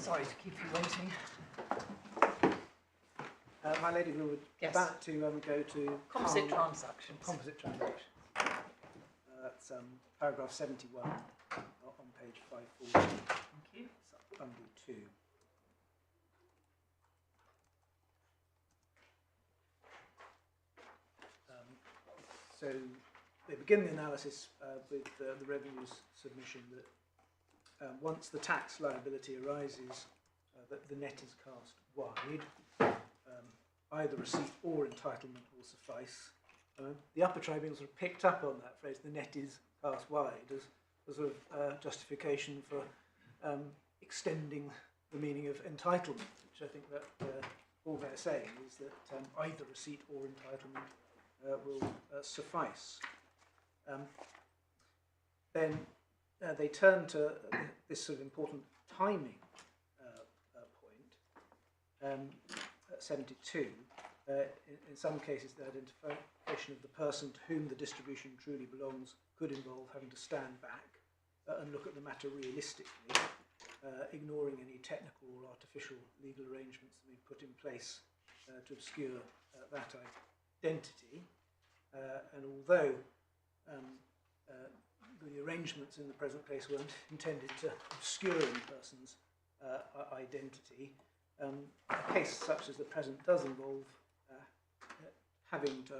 Sorry to keep you waiting. My lady, we were about to go to composite transactions. Composite transactions. That's paragraph 71 on page 540. Thank you. Bundle 2. So they begin the analysis with the revenues submission that once the tax liability arises, that the net is cast wide. Either receipt or entitlement will suffice. The upper tribunals have picked up on that phrase, the net is cast wide, as a sort of justification for extending the meaning of entitlement, which I think that all they're saying is that either receipt or entitlement will suffice. Then they turn to this sort of important timing point. 72, in some cases the identification of the person to whom the distribution truly belongs could involve having to stand back and look at the matter realistically, ignoring any technical or artificial legal arrangements that we put in place to obscure that identity. And although the arrangements in the present case weren't intended to obscure any person's identity, a case such as the present does involve having to,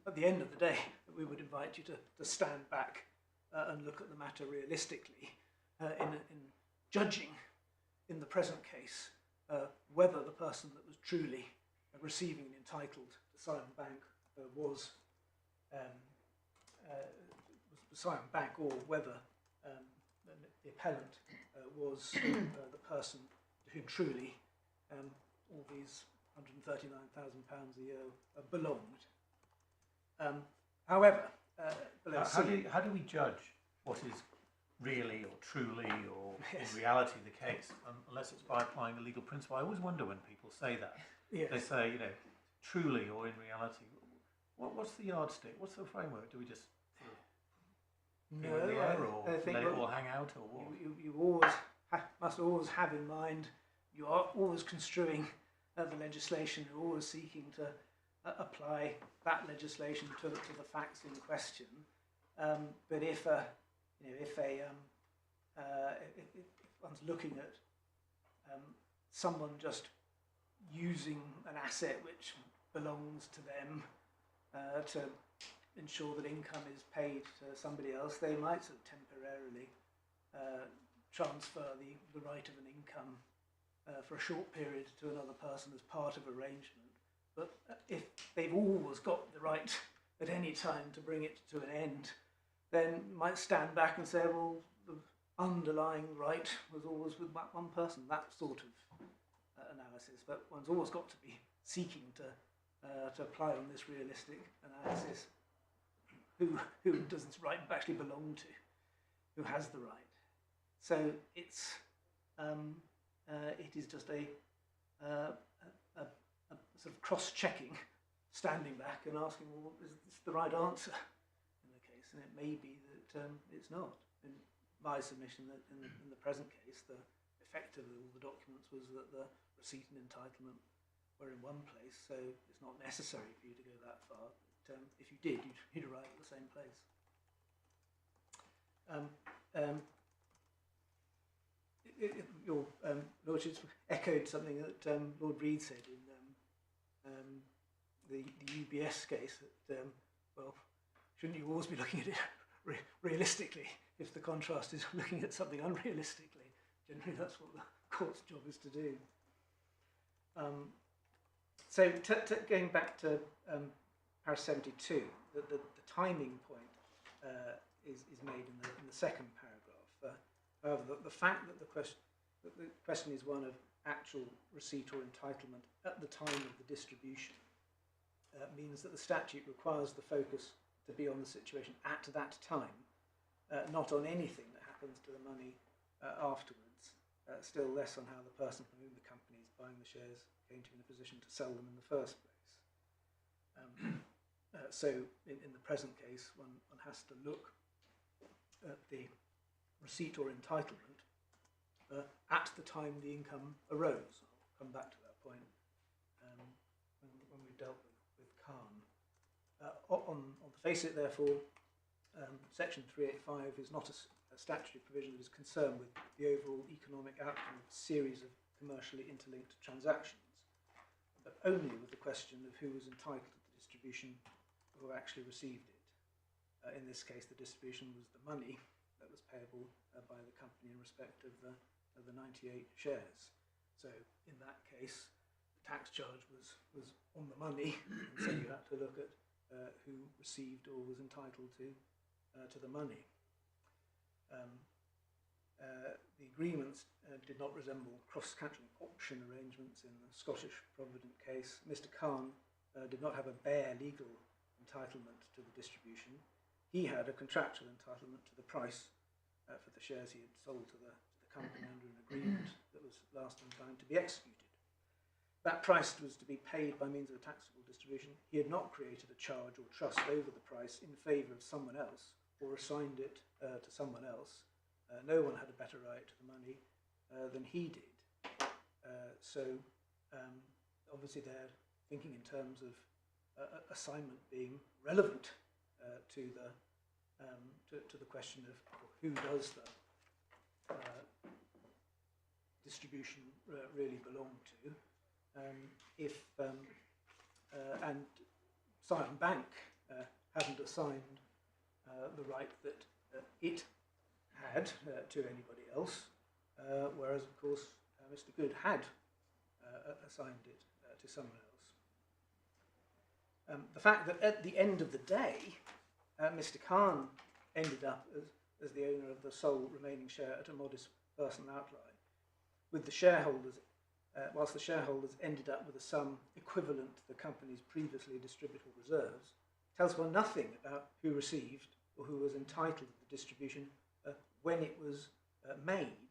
at the end of the day, we would invite you to stand back and look at the matter realistically in judging, in the present case, whether the person that was truly receiving and entitled to Simon Bank was Simon Bank, or whether the appellant was the person to whom truly all these £139,000 a year belonged. However, how do we judge what is really or truly or in reality the case, unless it's by applying the legal principle? I always wonder when people say that. Yes. They say, truly or in reality. What's the yardstick? What's the framework? Do we just sort of in the air, or I think let it all hang out, or what? You always must always have in mind, you are always construing the legislation, you're always seeking to apply that legislation to the facts in question. But if one's looking at someone just using an asset which belongs to them to ensure that income is paid to somebody else, they might sort of temporarily transfer the right of an income for a short period to another person as part of arrangement. But if they've always got the right at any time to bring it to an end, then might stand back and say, well, the underlying right was always with one person, that sort of analysis. But one's always got to be seeking to apply on this realistic analysis who does this right actually belong to, who has the right. So it's it is just a sort of cross-checking, standing back and asking, well, is this the right answer in the case? And it may be that it's not. In my submission, that in the present case, the effect of all the documents was that the receipt and entitlement were in one place, so it's not necessary for you to go that far. But if you did, you'd arrive at the same place. Your Lordship's echoed something that Lord Reid said in the UBS case, that, well, shouldn't you always be looking at it realistically if the contrast is looking at something unrealistically? Generally, that's what the court's job is to do. So going back to paragraph 72, the timing point is made in the second paragraph. However, the fact that the question is one of actual receipt or entitlement at the time of the distribution means that the statute requires the focus to be on the situation at that time, not on anything that happens to the money afterwards, still less on how the person from whom the company is buying the shares came to be in a position to sell them in the first place. So in the present case, one has to look at the receipt or entitlement at the time the income arose. I'll come back to that point when we've dealt with Khan. On the face of it, therefore, Section 385 is not a statutory provision that is concerned with the overall economic outcome of a series of commercially interlinked transactions, but only with the question of who was entitled to the distribution or who actually received it. In this case, the distribution was the money that was payable by the company in respect of the 98 shares. So in that case, the tax charge was on the money, and so you had to look at who received or was entitled to the money. The agreements did not resemble cross-country option arrangements in the Scottish Provident case. Mr. Khan did not have a bare legal entitlement to the distribution. He had a contractual entitlement to the price for the shares he had sold to the company under an agreement that was last in time to be executed. That price was to be paid by means of a taxable distribution. He had not created a charge or trust over the price in favour of someone else or assigned it to someone else. No one had a better right to the money than he did. Obviously they're thinking in terms of assignment being relevant to the question of who does the distribution really belong to. And Sion Bank hadn't assigned the right that it had to anybody else, whereas of course Mr. Good had assigned it to someone else. The fact that at the end of the day Mr. Khan ended up as the owner of the sole remaining share at a modest personal outlay, with the shareholders, whilst the shareholders ended up with a sum equivalent to the company's previously distributable reserves, tells one nothing about who received or who was entitled to the distribution when it was made.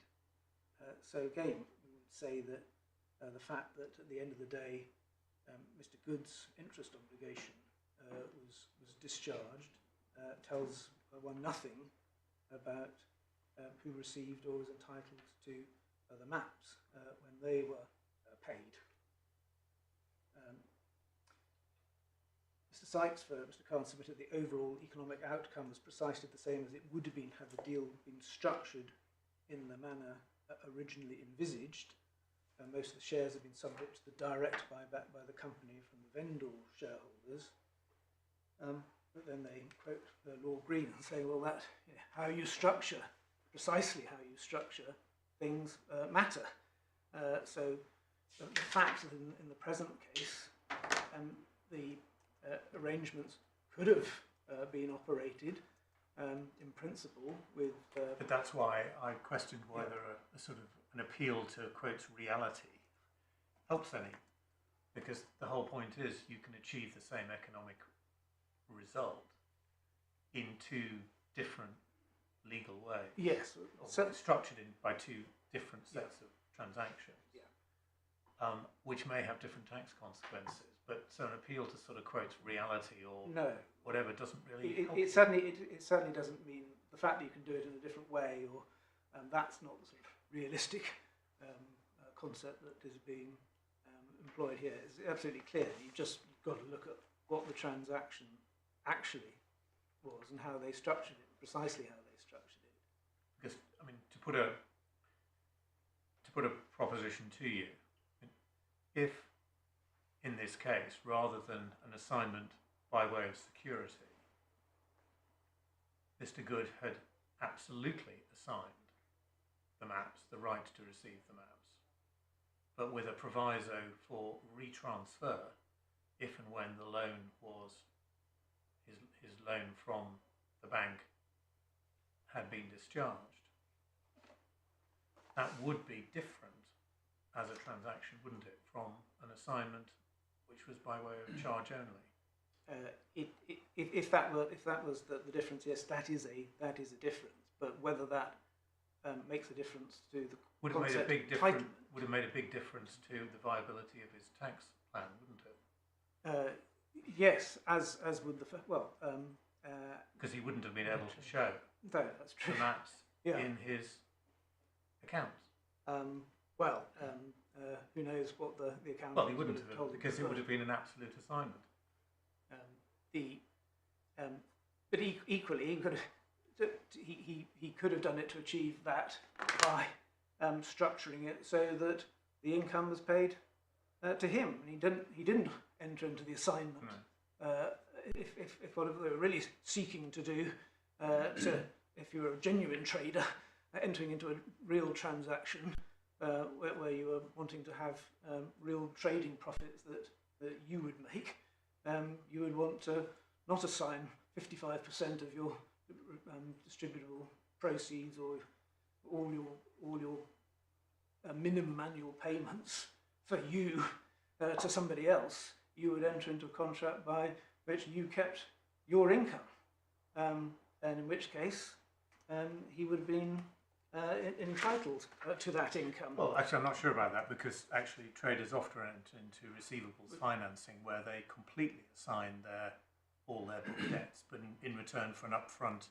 So again, we would say that the fact that at the end of the day Mr. Good's interest obligation was discharged tells one nothing about who received or was entitled to the maps when they were paid. Mr. Sykes for Mr. Khan submitted the overall economic outcome was precisely the same as it would have been had the deal been structured in the manner originally envisaged. Most of the shares have been subject to the direct buyback by the company from the vendor shareholders. But then they quote Lord Green and say, well, that how you structure, precisely how you structure things matter. So the fact that in the present case the arrangements could have been operated in principle with... But that's why I questioned whether a sort of an appeal to, quotes, reality helps any. Because the whole point is you can achieve the same economic result in two different legal ways. Yes. So structured by two different sets of transactions, which may have different tax consequences. But so an appeal to sort of quote reality or whatever doesn't really help. It certainly doesn't mean the fact that you can do it in a different way, or that's not the sort of realistic concept that is being employed here. It's absolutely clear. You've just got to look at what the transaction actually was and how they structured it, precisely how they structured it. Because I mean, to put a proposition to you, if in this case, rather than an assignment by way of security, Mr. Good had absolutely assigned the maps, the right to receive the maps, but with a proviso for retransfer if and when the loan was, his loan from the bank had been discharged, that would be different as a transaction, wouldn't it, from an assignment which was by way of charge only? If that was the difference, yes, that is a difference. But whether that makes a difference to the would have made a big difference. Would have made a big difference to the viability of his tax plan, wouldn't it? Yes, as would the because he wouldn't have been able to show that's true. the maps in his accounts. Who knows what the accountant Well, he wouldn't would have, told because him it would have been an absolute assignment. But equally, he could have done it to achieve that by structuring it so that the income was paid to him. And he didn't enter into the assignment. No. If what they were really seeking to do, if you were a genuine trader, entering into a real transaction where you were wanting to have real trading profits that you would make, you would want to not assign 55% of your distributable proceeds or all your minimum annual payments for you to somebody else. You would enter into a contract by which you kept your income, and in which case he would have been entitled to that income. Well, actually, I'm not sure about that, because actually traders often enter into receivables financing where they completely assign all their book debts, but in return for an upfront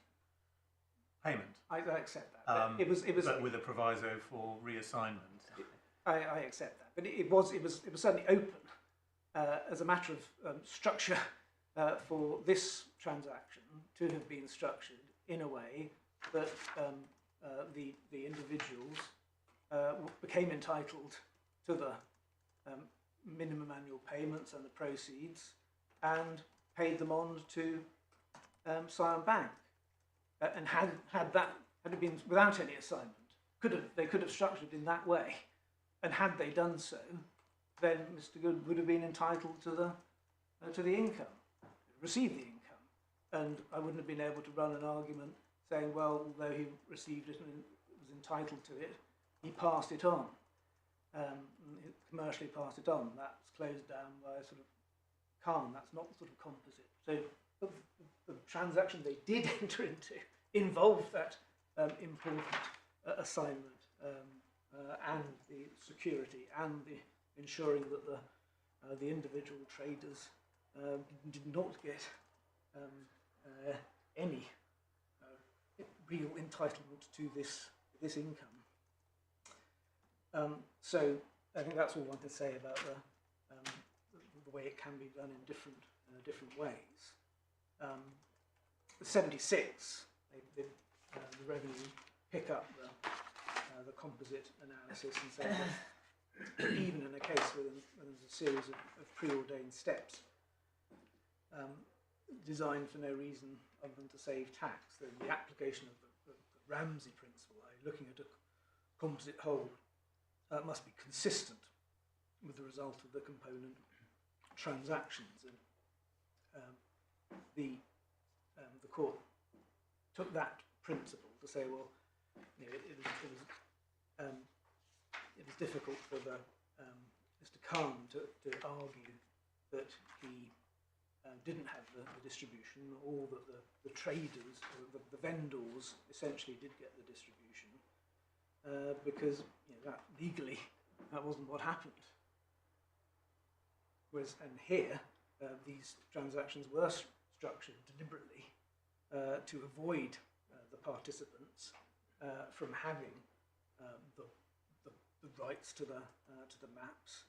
payment. I accept that. It was but with a proviso for reassignment. I accept that, but it was certainly open as a matter of structure for this transaction to have been structured in a way that the individuals became entitled to the minimum annual payments and the proceeds, and paid them on to Scion Bank. And had it been without any assignment, they could have structured in that way, and had they done so, then Mr. Good would have been entitled to the income, receive the income, and I wouldn't have been able to run an argument saying, well, although he received it and was entitled to it, he passed it on, commercially passed it on. That's closed down by a sort of calm. That's not sort of composite. So the transaction they did enter into involved that important assignment and the security and the ensuring that the individual traders did not get any real entitlement to this income. So I think that's all I want to say about the way it can be done in different ways. 76, the revenue pick up the composite analysis and say that even in a case where there's a series of preordained steps designed for no reason other than to save tax, then the application of the Ramsey principle, looking at a composite whole, must be consistent with the result of the component transactions. And the court took that principle to say, well, it was difficult for Mr. Khan to argue that he didn't have the distribution, or that the traders, or the vendors, essentially did get the distribution, because that legally that wasn't what happened. Whereas, and here, these transactions were structured deliberately to avoid the participants from having the rights to the maps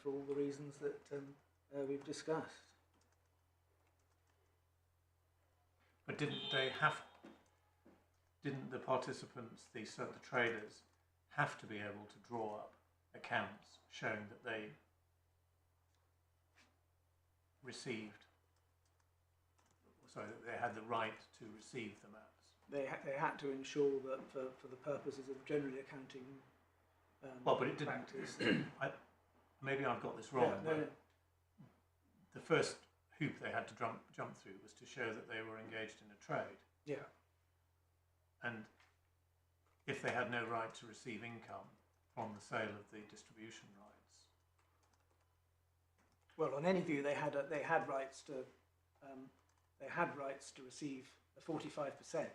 for all the reasons that we've discussed. But didn't the participants, the traders, have to be able to draw up accounts showing that they that they had the right to receive the maps? They had to ensure that for the purposes of generally accounting well, but it didn't. practice. Maybe I've got this wrong. Yeah, no. The first hoop they had to jump through was to show that they were engaged in a trade. Yeah. And if they had no right to receive income from the sale of the distribution rights. Well, on any view, they had rights to receive the 45%.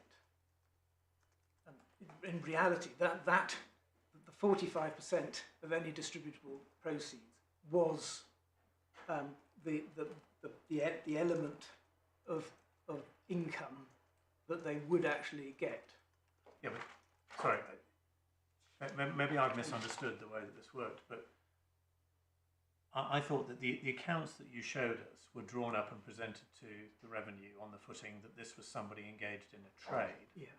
And in reality, that the 45% of any distributable proceeds was the element of income that they would actually get. Yeah, but sorry, maybe I've misunderstood the way that this worked, but I thought that the accounts that you showed us were drawn up and presented to the revenue on the footing that this was somebody engaged in a trade. Yeah.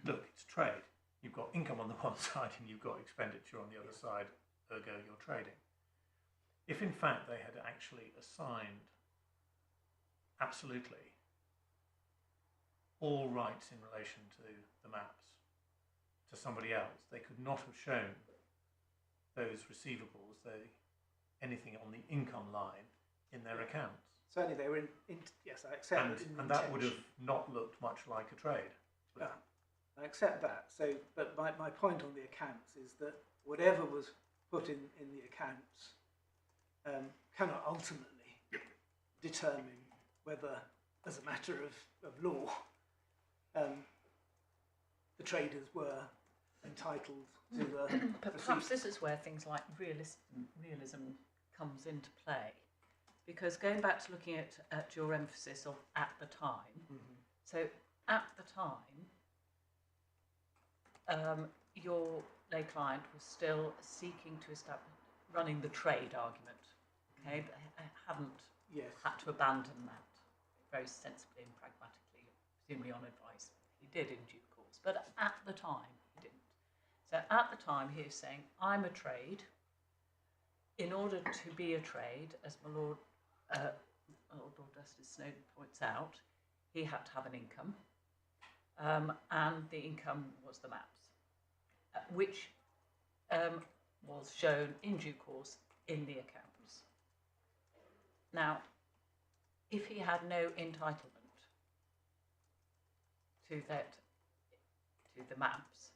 Look, it's trade. You've got income on the one side and you've got expenditure on the other side, ergo you're trading. If in fact they had actually assigned absolutely all rights in relation to the maps to somebody else, they could not have shown those receivables, anything on the income line in their accounts. Certainly they were yes, I accept that. And that would have not looked much like a trade. Yeah, I accept that. So, but my point on the accounts is that whatever was put in the accounts cannot ultimately determine whether, as a matter of law, the traders were entitled to the But perhaps this is where things like realism comes into play, because going back to looking at your emphasis of at the time, so at the time, your lay client was still seeking to establish, running the trade argument, okay, but hadn't had to abandon that very sensibly and pragmatically, presumably on advice. He did in due course, but at the time he didn't. So at the time he is saying, I'm a trade. In order to be a trade, as my Lord Justice Snowden points out, he had to have an income, and the income was the maps, which was shown in due course in the accounts. Now, if he had no entitlement to the maps,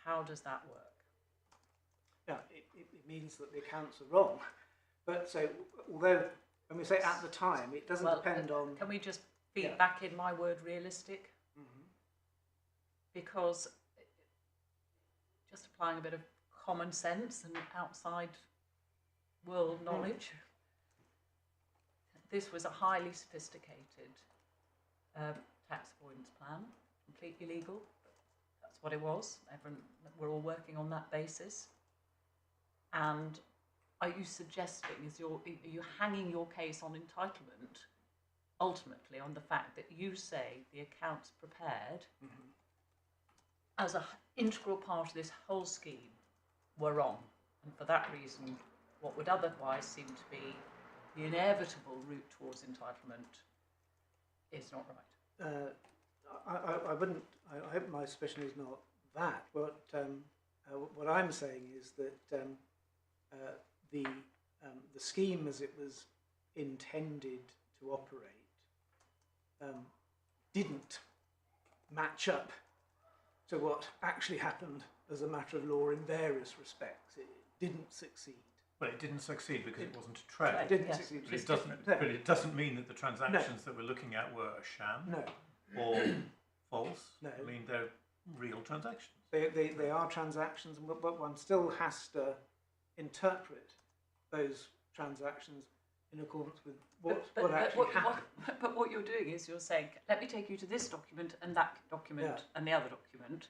how does that work? Yeah, it means that the accounts are wrong. But so, although when we say at the time, it doesn't depend on. Can we just feed back in my word realistic? Because just applying a bit of common sense and outside world knowledge, this was a highly sophisticated tax avoidance plan, completely legal. That's what it was. We're all working on that basis. And are you suggesting, are you hanging your case on entitlement, ultimately on the fact that you say the accounts prepared as an integral part of this whole scheme were wrong, and for that reason, what would otherwise seem to be the inevitable route towards entitlement is not right? I wouldn't. I hope my suspicion is not that. But what I'm saying is that the scheme as it was intended to operate didn't match up to what actually happened as a matter of law in various respects. It didn't succeed. Well, it didn't succeed because it wasn't a trade. It didn't succeed. But it doesn't mean that the transactions that we're looking at were a sham or false. No. I mean, they're real transactions. They are transactions, but one still has to interpret those transactions in accordance with what actually happened. But what you're doing is you're saying, let me take you to this document and that document and the other document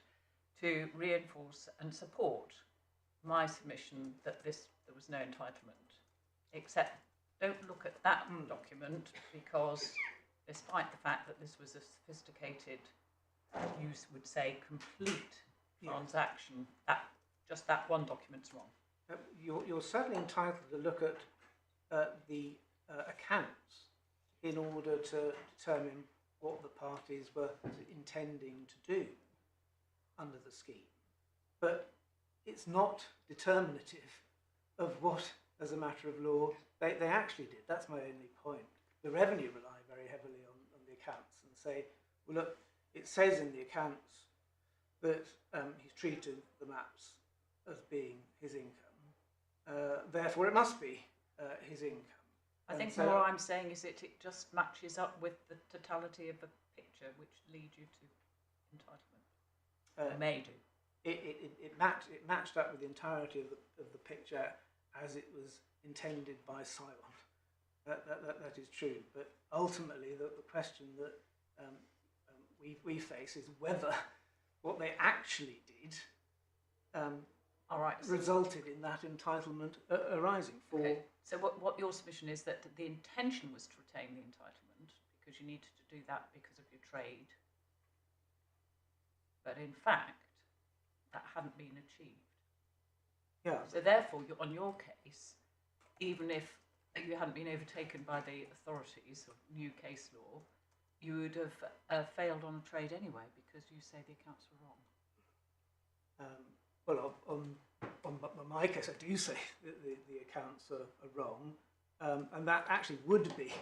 to reinforce and support my submission that there was no entitlement. Except don't look at that document, because despite the fact that this was a sophisticated, you would say, complete transaction, just that one document's wrong. You're certainly entitled to look at the accounts in order to determine what the parties were intending to do under the scheme. But it's not determinative of what, as a matter of law, they actually did. That's my only point. The revenue rely very heavily on the accounts and say, well, look, it says in the accounts that he's treated the maps as being his income. Therefore, it must be his income. I think so, what I'm saying is it just matches up with the totality of the picture, which leads you to entitlement. May do. It matched up with the entirety of the picture as it was intended by Cylon. That is true. But ultimately, the question that we face is whether what they actually did All right. So, resulted in that entitlement arising for. okay. So what your submission is that the intention was to retain the entitlement because you needed to do that because of your trade, but in fact that hadn't been achieved. Yeah. So therefore, on your case, even if you hadn't been overtaken by the authorities of new case law, you would have failed on a trade anyway because you say the accounts were wrong. Well, on my case, I do say that the accounts are wrong, and that actually would be,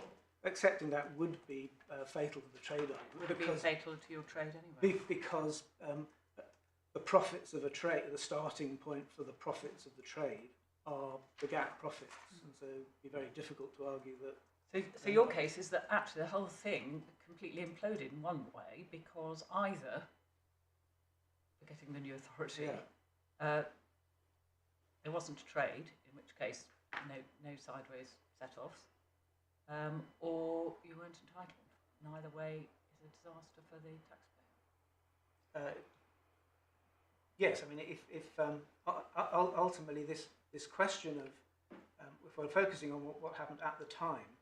accepting that would be fatal to the trade argument. Would it be fatal to your trade anyway? Because the profits of a trade, the starting point for the profits of the trade are the gap profits, and so it'd be very difficult to argue that. So your case is that actually the whole thing completely imploded in one way because either, forgetting the new authority, there wasn't a trade, in which case no sideways set-offs, or you weren't entitled. Neither way is a disaster for the taxpayer. Yes, I mean, if ultimately this question of if we're focusing on what happened at the time,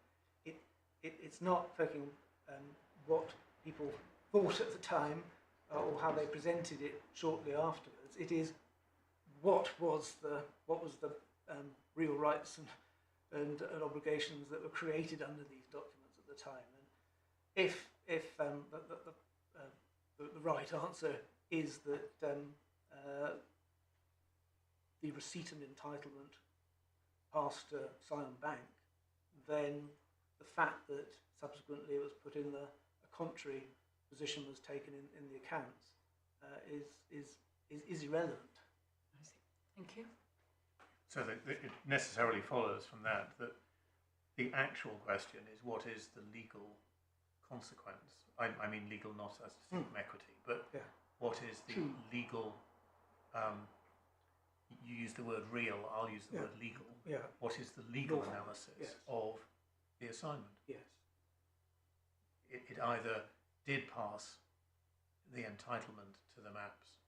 it's not focusing on what people thought at the time or how they presented it shortly afterwards. It is what was the real rights and obligations that were created under these documents at the time. And if the right answer is that the receipt and entitlement passed to Sion Bank, then the fact that subsequently it was put in a contrary position was taken in the accounts is irrelevant. I see. Thank you. So it necessarily follows from that the actual question is what is the legal consequence? I mean legal not as from equity, but what is the legal? You use the word real, I'll use the word legal. Yeah. What is the legal analysis of the assignment? Yes. It either did pass the entitlement to the maps,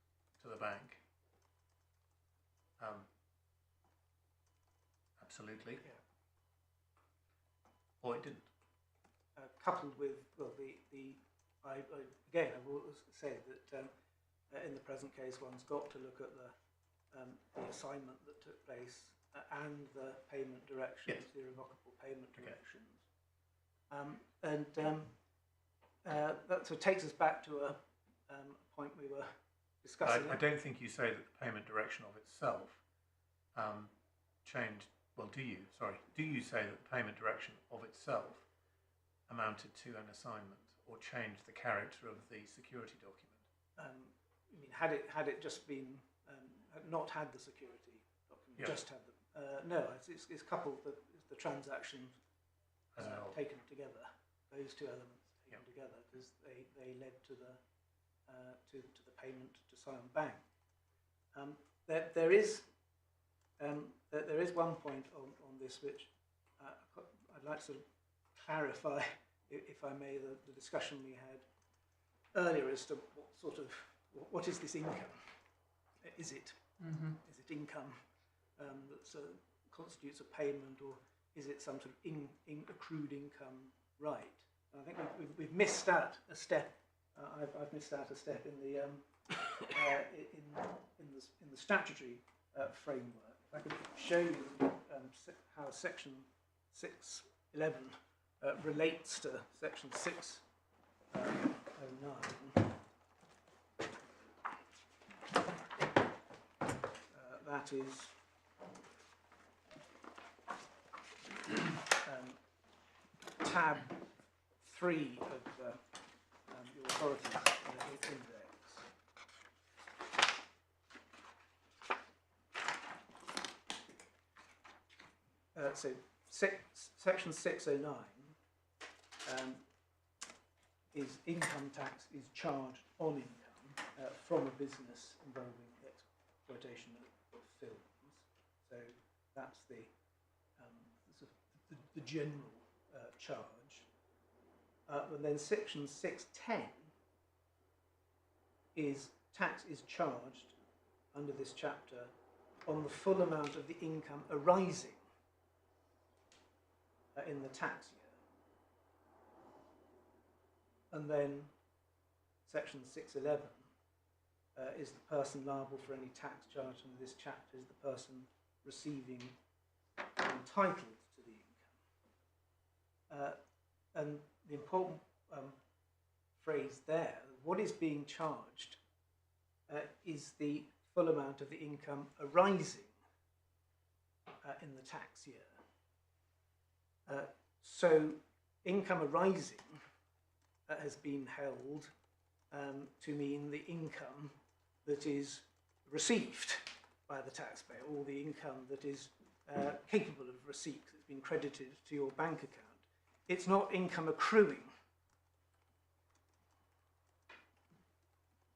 to the bank. Absolutely. Yeah. Or it didn't. Coupled with I will say that in the present case, one's got to look at the assignment that took place and the payment directions, the irrevocable payment directions, that sort of takes us back to a point we were discussing. I don't think you say that the payment direction of itself changed. Well, do you? Sorry. Do you say that the payment direction of itself amounted to an assignment or changed the character of the security document? I mean, had it just been not had the security document, just had the no, it's coupled the transactions taken together. Those two elements taken together because they led to the payment to Sion Bank. There is one point on this which I'd like to sort of clarify, if I may, the discussion we had earlier as to what is this income? Is it income that constitutes a payment, or is it some sort of accrued income right? And I think we've missed out a step. I've missed out a step in the in the statutory framework. If I could show you how Section 611 relates to Section 609. That is tab 3 of your authorities index. So Section 609 is income tax is charged on income from a business involving exploitation of films. So that's the general charge. And then Section 610 is tax is charged under this chapter on the full amount of the income arising in the tax year. And then section 611 is the person liable for any tax charge under this chapter is the person receiving entitled to the income. And the important phrase there, what is being charged is the full amount of the income arising in the tax year. So income arising has been held to mean the income that is received by the taxpayer, or the income that is capable of receipt, that's been credited to your bank account. It's not income accruing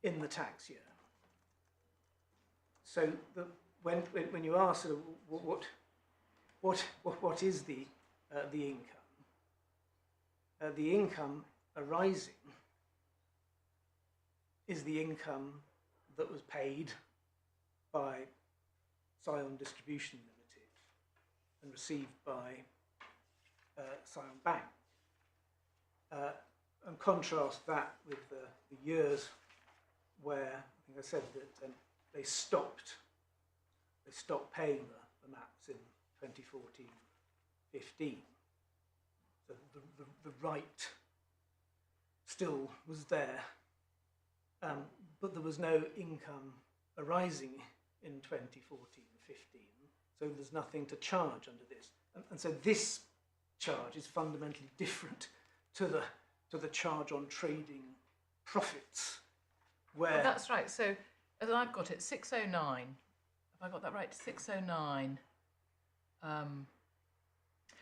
in the tax year. So when you ask sort of what is the income arising is the income that was paid by Scion Distribution Limited and received by Scion Bank. And contrast that with the years where I think I said that they stopped paying the MAPs in 2014-15. So the right still was there, but there was no income arising in 2014-15. So there's nothing to charge under this, and so this charge is fundamentally different to the charge on trading profits, where that's right. So as I've got it, 609. Have I got that right? 609.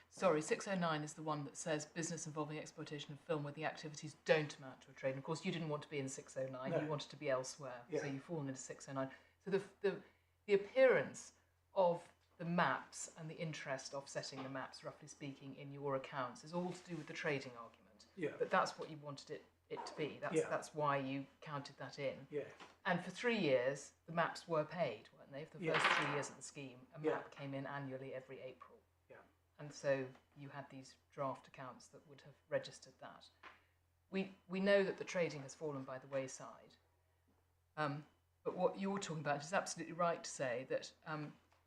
Sorry, 609 is the one that says business involving exploitation of film where the activities don't amount to a trade. And of course, you didn't want to be in 609. No. You wanted to be elsewhere. Yeah. So you've fallen into 609. So the appearance of the MAPs and the interest offsetting the MAPs, roughly speaking, in your accounts is all to do with the trading argument. Yeah. But that's what you wanted it to be. That's why you counted that in. Yeah. And for 3 years, the MAPs were paid, weren't they? For the first 3 years of the scheme, a MAP came in annually every April. Yeah. And so you had these draft accounts that would have registered that. We know that the trading has fallen by the wayside. But what you're talking about is absolutely right to say that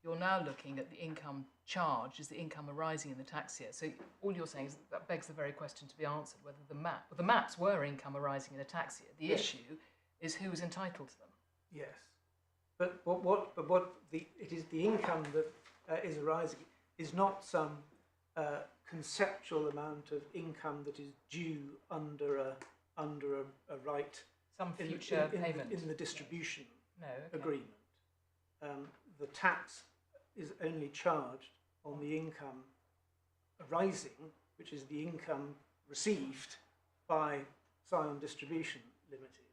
you're now looking at the income charged as the income arising in the tax year. So all you're saying is that begs the very question to be answered, whether the MAPs were income arising in a tax year. The issue is who is entitled to them. Yes, but it is the income that is arising is not some conceptual amount of income that is due under a right, some future payment in the distribution okay. agreement. The tax is only charged on the income arising, which is the income received by Scion Distribution Limited.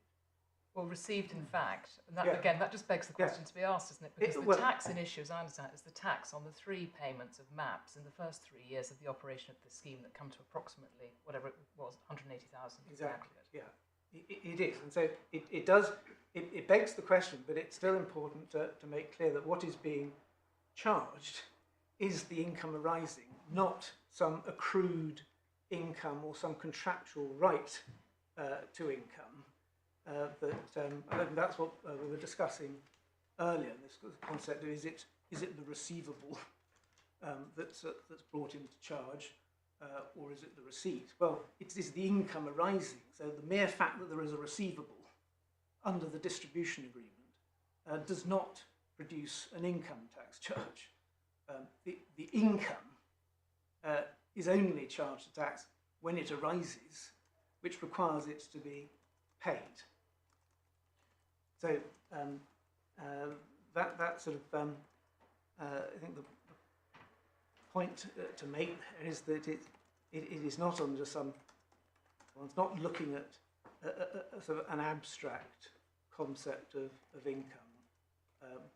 Well, received in fact, and that again, that just begs the question to be asked, doesn't it? Because the tax in issue, as I understand it, is the tax on the 3 payments of MAPs in the first 3 years of the operation of the scheme that come to approximately, whatever it was, 180,000. Exactly, yeah. It is, and so it begs the question, but it's still important to make clear that what is being charged is the income arising, not some accrued income or some contractual right to income. I think that's what we were discussing earlier. This concept of is it the receivable that's brought into charge, or is it the receipt? Well, it is the income arising. So the mere fact that there is a receivable under the distribution agreement does not produce an income tax charge. The income is only charged a tax when it arises, which requires it to be paid. So that sort of I think the point to make there is that it is not under some. One's not looking at a sort of an abstract concept of income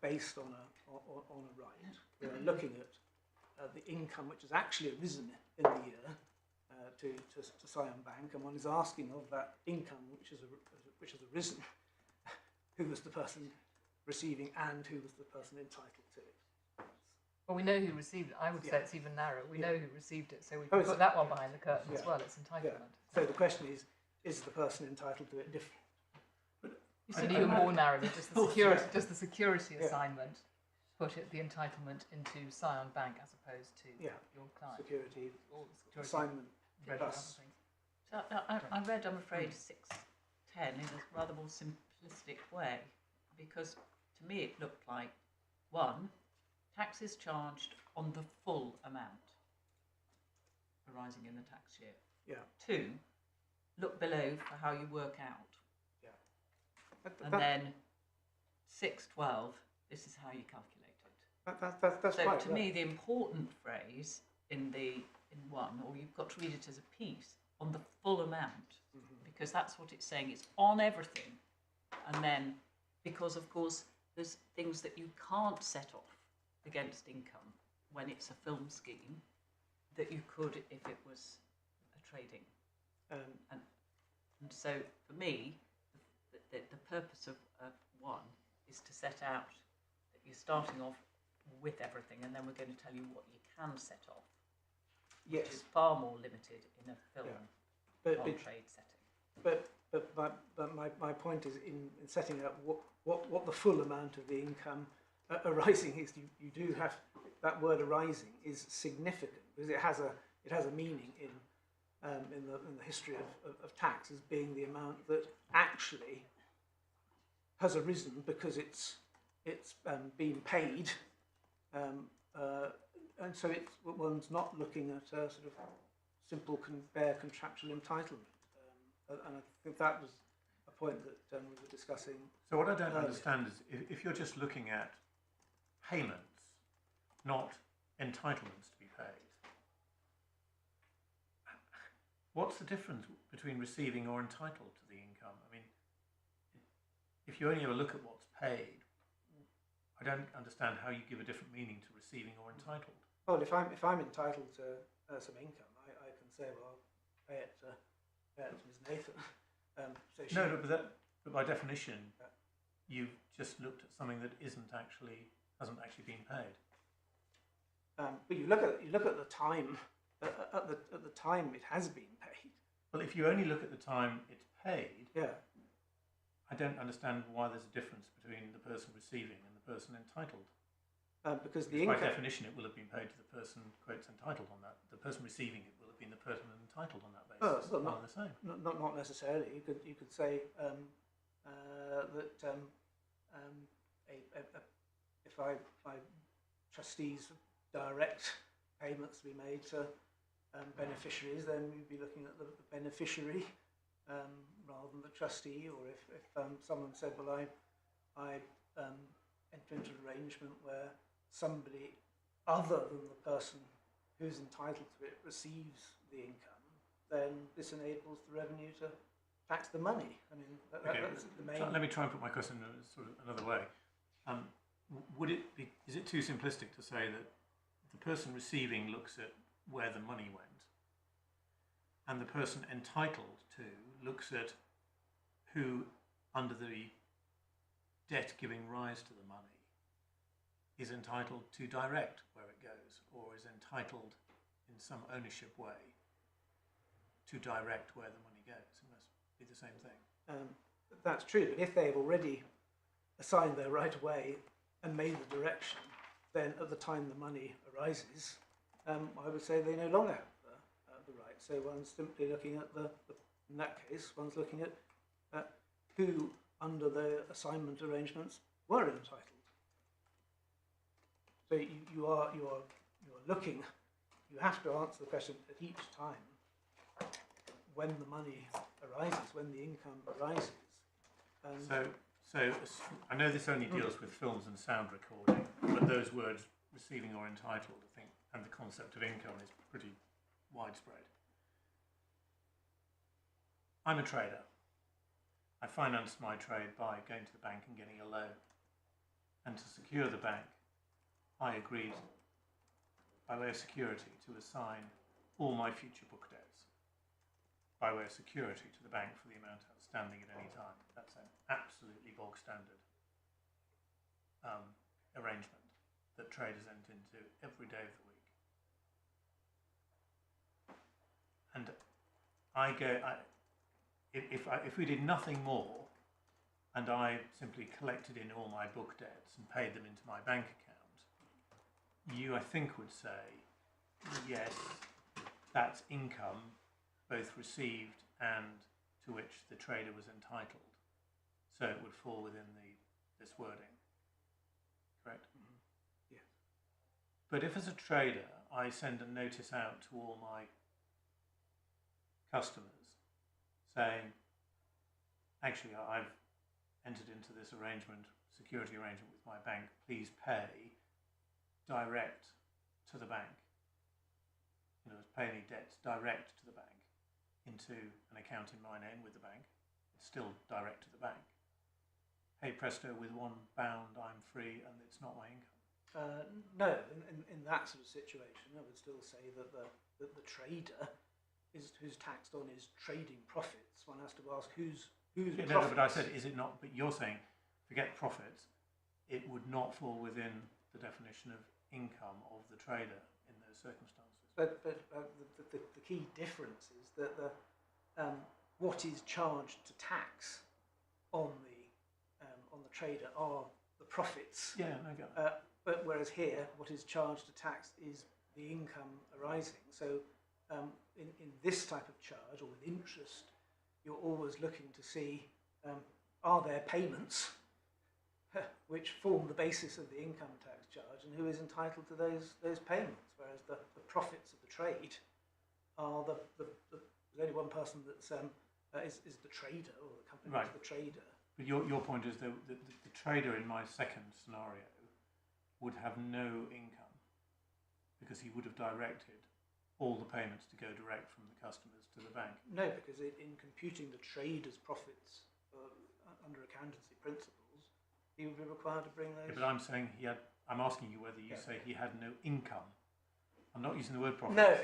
based on a right. We're looking at the income which has actually arisen in the year to Scion Bank, and one is asking of that income which has arisen, who was the person receiving and who was the person entitled to it. Well, we know who received it. I would say Yeah. it's even narrower. We know who received it, so we Oh, can is put it? that one behind the curtain as Yeah. well. It's entitlement. So the question is the person entitled to it different? You said I even know. more narrowly, just the Oh, security, yeah. just the security Yeah. assignment. Put it the entitlement into Scion Bank as opposed to Yeah. your client. Security Or the security assignment various plus. other things. So I read, I'm afraid, 610 in a rather more simplistic way, because to me it looked like, one, tax is charged on the full amount arising in the tax year. Yeah. Two, look below for how you work out. And That- then 612, this is how you calculate it. that's So right. to me, the important phrase in one, or you've got to read it as a piece, on the full amount, because that's what it's saying. It's on everything. And then, because of course, there's things that you can't set off against income when it's a film scheme that you could if it was a trading. And so for me, the purpose of one is to set out that you're starting off with everything, and then we're going to tell you what you can set off, which is Yes, far more limited in a film but on-trade setting. but my point is in setting out what the full amount of the income arising is. You do have that word arising is significant because it has a meaning in the history of tax as being the amount that actually has arisen because it's been paid, and so one's not looking at a sort of simple bare contractual entitlement, and I think that was a point that we were discussing. So what I don't earlier. understand is if you're just looking at payments, not entitlements to be paid, what's the difference between receiving or entitled to the income? I mean, if you only ever look at what's paid, I don't understand how you give a different meaning to receiving or entitled. Well, if I'm entitled to some income, I can say, well, I'll pay it to Ms. Nathan. So she, But by definition, you've just looked at something that hasn't actually been paid. but you look at the time. At the time, it has been paid. Well, if you only look at the time it's paid, Yeah. I don't understand why there's a difference between the person receiving and the person entitled. Because the By income. definition, it will have been paid to the person quotes entitled on that. The person receiving it will have been the person entitled on that basis. Well, It's not- one and the same. Not necessarily. You could say that if trustees direct payments to be made to beneficiaries, then we'd be looking at the beneficiary rather than the trustee. Or if someone said, well, I enter into an arrangement where somebody other than the person who's entitled to it receives the income, then this enables the revenue to tax the money. I mean, Okay, that's the main. Let me try and put my question in sort of another way. Is it too simplistic to say that the person receiving looks at where the money went, and the person entitled to looks at who, under the debt giving rise to the money, is entitled to direct where it goes, or is entitled in some ownership way to direct where the money goes? It must be the same thing. That's true, but if they've already assigned their right of way and made the direction, then at the time the money arises, I would say they no longer have the right. So one's simply looking at in that case, one's looking at who under the assignment arrangements were entitled. So you are looking. You have to answer the question at each time when the money arises, when the income arises. So I know this only deals with films and sound recording, but those words, receiving or entitled, I think, and the concept of income is pretty widespread. I'm a trader. I financed my trade by going to the bank and getting a loan. And to secure the bank, I agreed, by way of security, to assign all my future book debts by way of security to the bank for the amount outstanding at any time. That's an absolutely bog standard arrangement that traders enter into every day of the week. And if we did nothing more, and I simply collected in all my book debts and paid them into my bank account, you, I think, would say, yes, that's income, both received and to which the trader was entitled. So it would fall within this wording. Correct? Mm-hmm. Yeah. But if as a trader I send a notice out to all my customers saying, actually, I've entered into this arrangement, security arrangement with my bank, please pay direct to the bank. You know, pay any debts direct to the bank into an account in my name with the bank. It's still direct to the bank. Hey presto, with £1 I'm free and it's not my income. No, in that sort of situation, I would still say that the trader who's taxed on his trading profits. One has to ask whose profits. No, but I said, is it not? But you're saying, forget profits. It would not fall within the definition of income of the trader in those circumstances. But the key difference is that what is charged to tax on the trader are the profits. Yeah, I get that. But whereas here, what is charged to tax is the income arising. So in this type of charge, or with interest, you're always looking to see, are there payments which form the basis of the income tax charge, and who is entitled to those payments? Whereas the profits of the trade are there's only one person that's is the trader, or the company Right. is the trader. But your point is that the trader in my second scenario would have no income because he would have directed all the payments to go direct from the customers to the bank. No, because in computing the trader's profits under accountancy principles, he would be required to bring those. Yeah, but I'm saying I'm asking you whether you say he had no income. I'm not using the word profits. No,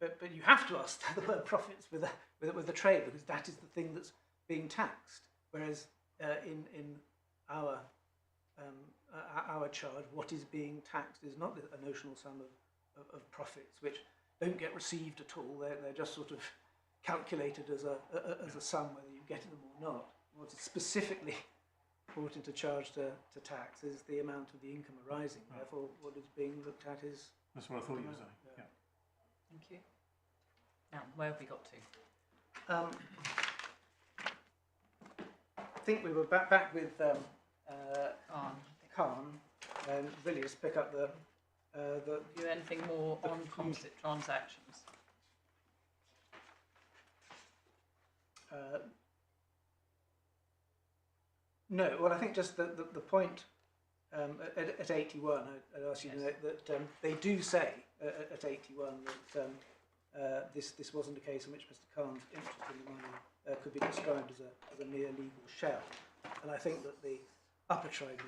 but you have to ask the word profits with the trade, because that is the thing that's being taxed. Whereas in our charge, what is being taxed is not a notional sum of profits, which don't get received at all. They're just sort of calculated as a sum, whether you get them or not. What is specifically brought into charge to tax is the amount of the income arising. Right. Therefore, what is being looked at is. That's what I thought you were saying. Yeah. Thank you. Now, where have we got to? I think we were back with Khan. Khan, and really just pick up the Do anything more on composite transactions? No, well, I think just the point at 81, I'd ask you to note that they do say at 81 that this wasn't a case in which Mr. Khan's interest in the money could be described as a mere legal shell. And I think that the upper tribunal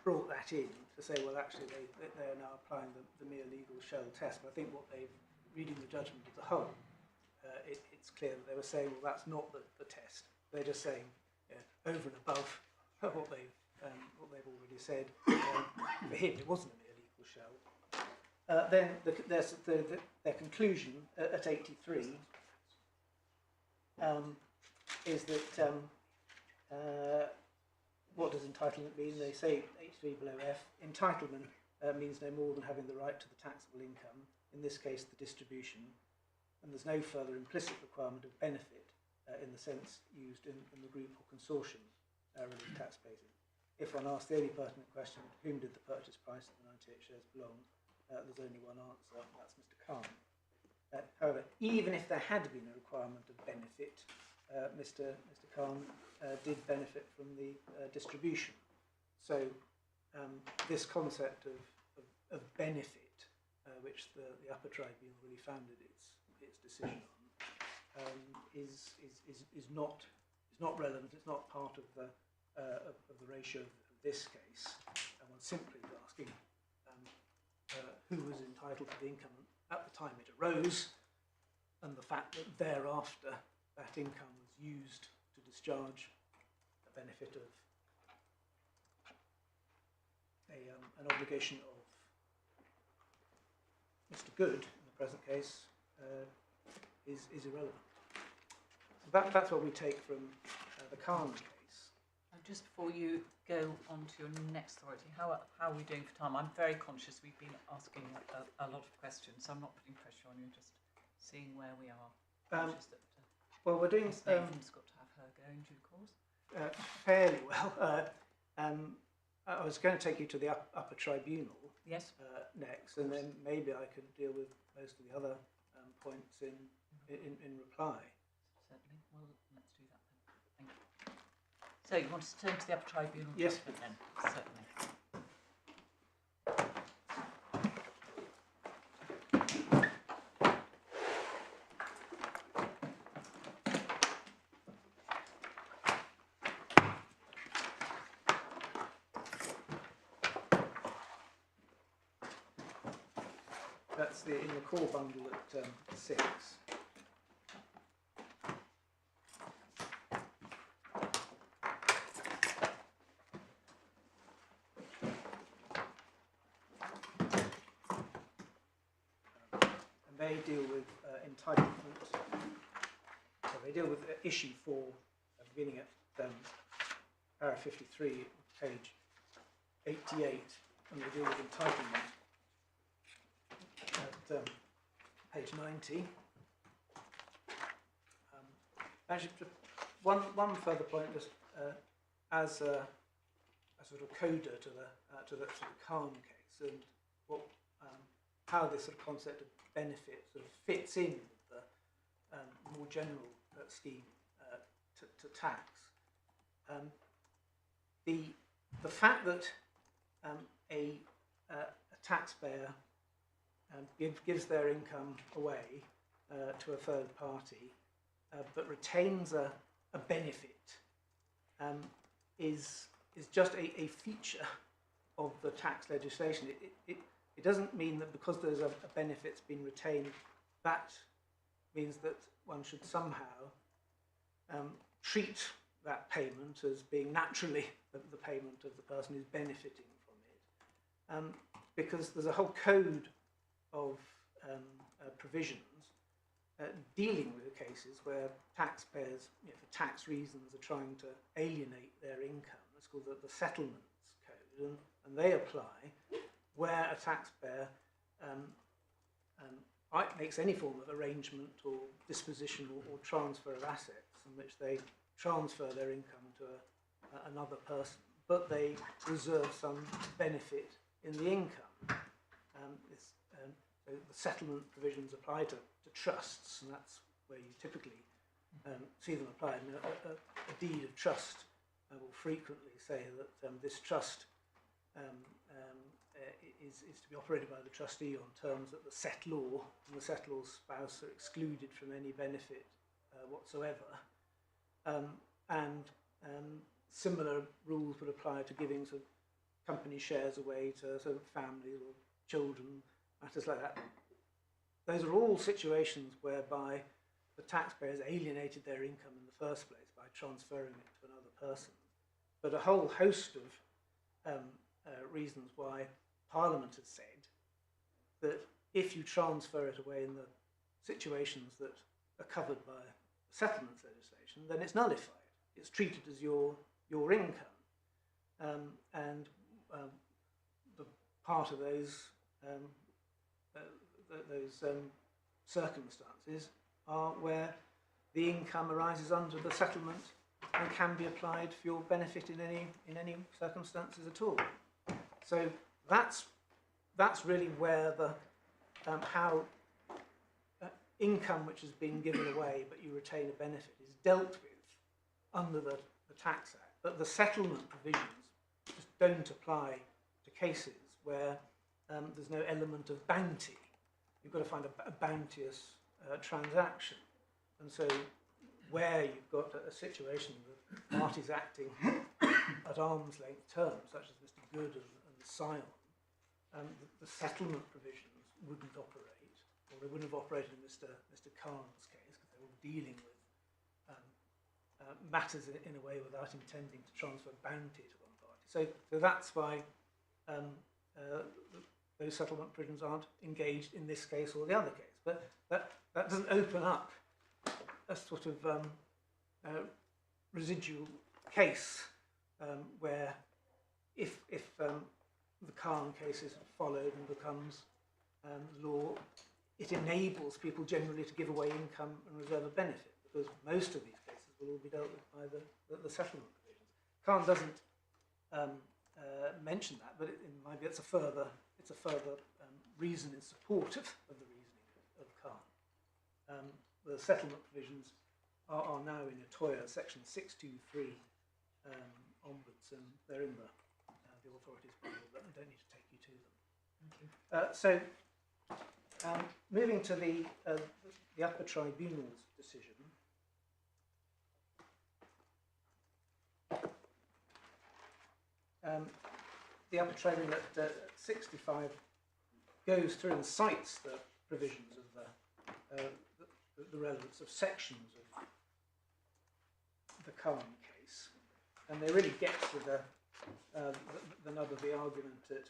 brought that in to say, well, actually, they are now applying the mere legal shell test. But I think what reading the judgment as a whole, it's clear that they were saying, well, that's not the test. They're just saying, over and above what they've already said. For him, it wasn't a mere legal shell. Then their conclusion at 83 is that what does entitlement mean? They say 83 below F. Entitlement means no more than having the right to the taxable income, in this case the distribution, and there's no further implicit requirement of benefit in the sense used in the group or consortium relief tax basis. If one asks the only pertinent question, to whom did the purchase price of the 98 shares belong? There's only one answer, that's Mr. Khan. However, even if there had been a requirement of benefit, Mr. Khan did benefit from the distribution. So this concept of benefit, which the upper tribunal really founded its decision on, is not relevant. It's not part of the ratio of this case. And one's simply asking who was entitled to the income at the time it arose, and the fact that thereafter that income was used to discharge the benefit of an obligation of Mr. Good, in the present case, is irrelevant. So that's what we take from the Khan case. Just before you go on to your next authority, how are we doing for time? I'm very conscious we've been asking a lot of questions, so I'm not putting pressure on you, just seeing where we are. Conscious that, well, we're doing... Nathan's got to have her go in due course. Fairly well. I was going to take you to the upper tribunal Yes. next, and then maybe I could deal with most of the other points in reply. Certainly. Well, let's do that then. Thank you. So you want to turn to the upper tribunal Yes, judgment then? Certainly. That's in the core bundle at 6. And they deal with entitlement. So they deal with issue 4, beginning at paragraph 53, page 88, and they deal with entitlement. Page 90. Actually, one further point, just as a sort of coda to the Khan case, and what how this sort of concept of benefit sort of fits in with the more general scheme to tax. The fact that a taxpayer gives their income away to a third party, but retains a benefit, is just a feature of the tax legislation. It doesn't mean that because there's a benefit's been retained, that means that one should somehow treat that payment as being naturally the payment of the person who's benefiting from it, because there's a whole code of provisions dealing with cases where taxpayers, for tax reasons, are trying to alienate their income. It's called the Settlements Code, and they apply where a taxpayer makes any form of arrangement or disposition or transfer of assets in which they transfer their income to another person, but they reserve some benefit in the income. So the settlement provisions apply to trusts, and that's where you typically see them applied. And a deed of trust will frequently say that this trust is to be operated by the trustee on terms that the settlor and the settlor's spouse are excluded from any benefit whatsoever. And similar rules would apply to giving sort of company shares away to sort of families or children, matters like that. Those are all situations whereby the taxpayers alienated their income in the first place by transferring it to another person. But a whole host of reasons why Parliament has said that if you transfer it away in the situations that are covered by settlements legislation, then it's nullified. It's treated as your income, and the part of those circumstances are where the income arises under the settlement and can be applied for your benefit in any circumstances at all. So that's really where the how income which has been given away but you retain a benefit is dealt with under the Tax Act. But the settlement provisions just don't apply to cases where there's no element of bounty. You've got to find a bounteous transaction. And so where you've got a situation with parties acting at arm's length terms, such as Mr. Good and Sion, the settlement provisions wouldn't operate, or they wouldn't have operated in Mr. Khan's case, because they were dealing with matters in a way without intending to transfer bounty to one party. So that's why those settlement provisions aren't engaged in this case or the other case. But that doesn't open up a sort of residual case where if the Khan case is followed and becomes law, it enables people generally to give away income and reserve a benefit, because most of these cases will all be dealt with by the settlement provisions. Khan doesn't mention that, but in my view, it's a further reason in support of the reasoning of Khan. The settlement provisions are now in Atoya, section 623 onwards, and they're in the authorities manual, but I don't need to take you to them. So, moving to the upper tribunal's decision. The upper tribunal at 65 goes through and cites the provisions of the relevance of sections of the Khan case, and they really get to the nub of the argument at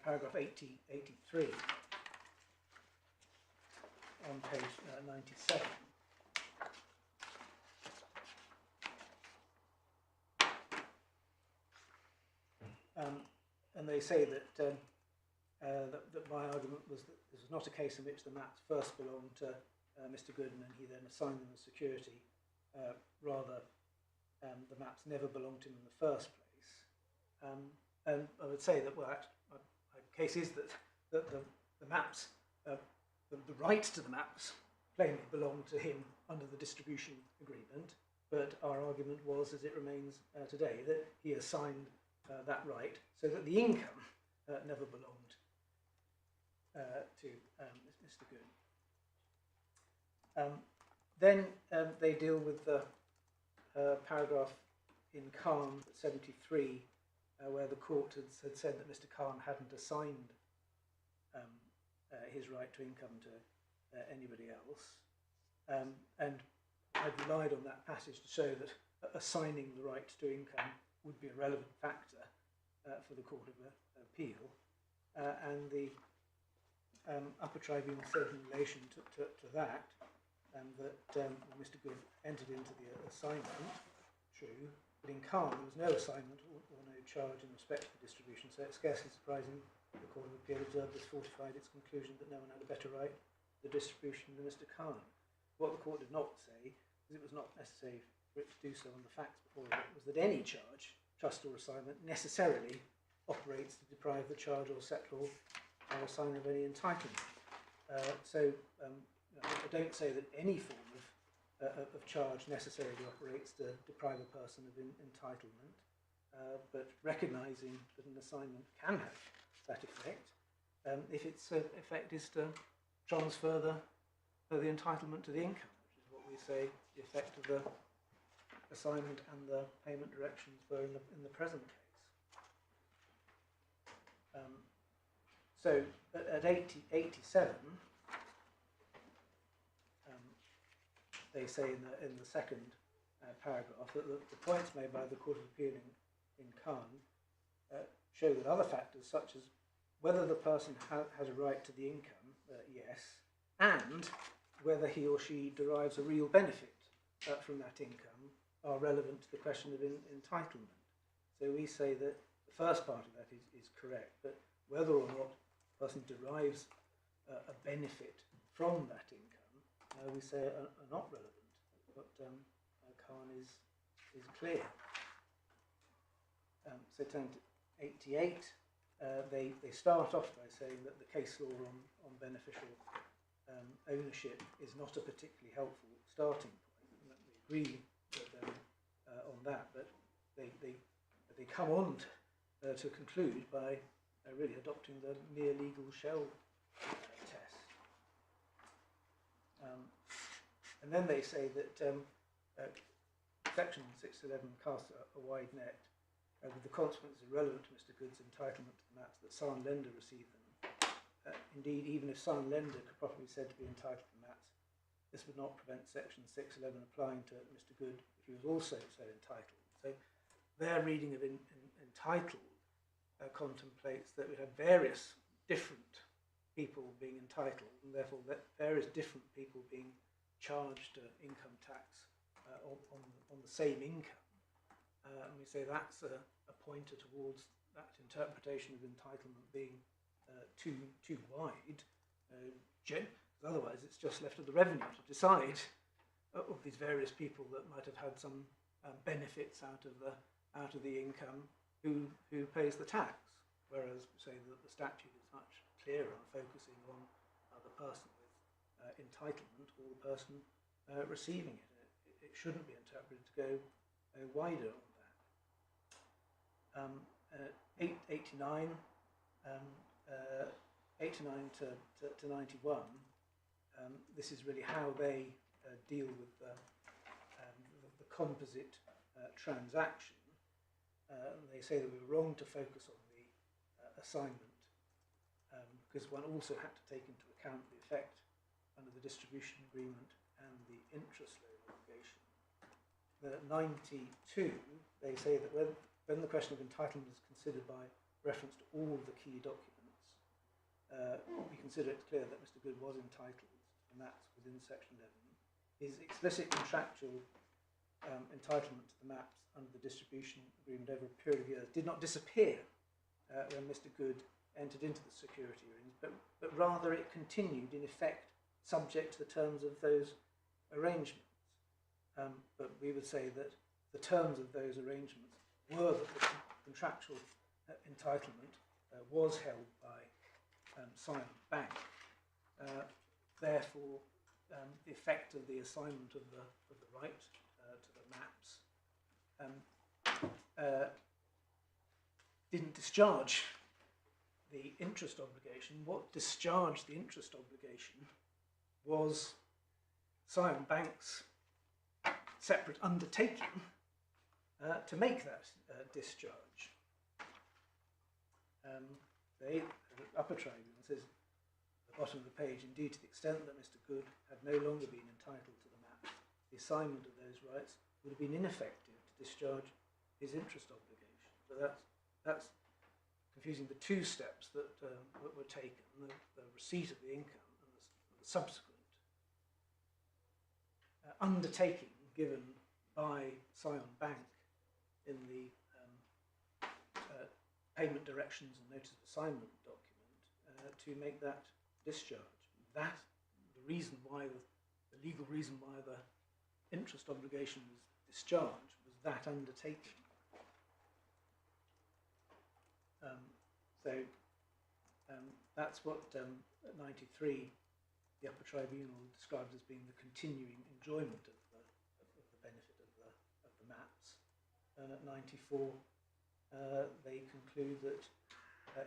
paragraph 83 on page 97. And they say that my argument was that this was not a case in which the maps first belonged to Mr. Gooden and he then assigned them as security. Rather, the maps never belonged to him in the first place. And I would say that, well, my case is that the maps, the rights to the maps plainly belonged to him under the distribution agreement, but our argument was, as it remains today, that he assigned that right so that the income never belonged to Mr. Gooden. Then they deal with the paragraph in Khan 73 where the court had said that Mr. Khan hadn't assigned his right to income to anybody else. And I relied on that passage to show that assigning the right to income would be a relevant factor for the Court of Appeal. And the upper tribunal said in relation to that, that Mr. Good entered into the assignment, true, but in Khan there was no assignment or no charge in respect to the distribution, so it's scarcely surprising the Court of Appeal observed this fortified its conclusion that no one had a better right to the distribution than Mr. Khan. What the court did not say, because it was not necessary for it to do so on the facts before it, was that any charge, trust or assignment, necessarily operates to deprive the charge or settlor or assigner of any entitlement. I don't say that any form of charge necessarily operates to deprive a person of entitlement, but recognising that an assignment can have that effect, if its effect is to transfer the entitlement to the income, which is what we say the effect of the assignment and the payment directions were in the present case. So at 87, they say in the second paragraph that the points made by the Court of Appeal in Khan show that other factors such as whether the person has a right to the income, yes, and whether he or she derives a real benefit from that income are relevant to the question of entitlement. So we say that the first part of that is correct, but whether or not a person derives a benefit from that income, we say are not relevant. But Khan is clear. So turn to 88. They start off by saying that the case law on beneficial ownership is not a particularly helpful starting point. And we agree with them on that, but they come on to conclude by really adopting the mere legal shell test. And then they say that Section 611 casts a wide net with the consequences relevant to Mr. Good's entitlement to the maps that San Lender received them. Indeed, even if San Lender could properly be said to be entitled to the maps, this would not prevent Section 611 applying to Mr. Good if he was also so entitled. So their reading of entitled contemplates that we have various different people being entitled, and therefore that various different people being charged income tax on the same income. And we say that's a pointer towards that interpretation of entitlement being too wide. Otherwise, it's just left to the revenue to decide of these various people that might have had some benefits out of the income who pays the tax. Whereas, say that the statute is much clearer on focusing on the person with entitlement or the person receiving it. It shouldn't be interpreted to go wider on that. 89 to 91. This is really how they deal with the composite transaction. They say that we were wrong to focus on the assignment because one also had to take into account the effect under the distribution agreement and the interest loan obligation. 92, they say that when the question of entitlement is considered by reference to all of the key documents, we consider it clear that Mr. Good was entitled, and that's within section 11. His explicit contractual entitlement to the maps under the distribution agreement over a period of years did not disappear when Mr. Good entered into the security arrangements, but rather it continued in effect subject to the terms of those arrangements. But we would say that the terms of those arrangements were that the contractual entitlement was held by Sion Bank. Therefore, the effect of the assignment of the right to the maps didn't discharge the interest obligation. What discharged the interest obligation was Sion Bank's separate undertaking to make that discharge. The upper tribunal says at the bottom of the page, indeed, to the extent that Mr. Good had no longer been entitled to the maps, the assignment of those rights would have been ineffective to discharge his interest obligation. So that's confusing the two steps that were taken, the receipt of the income and the subsequent undertaking given by Sion Bank in the payment directions and notice of assignment document to make that discharge. That, the reason why, the legal reason why the interest obligation was discharged was that undertaking. That's what at 93 the upper tribunal described as being the continuing enjoyment of the benefit of the maps, and at 94 they conclude that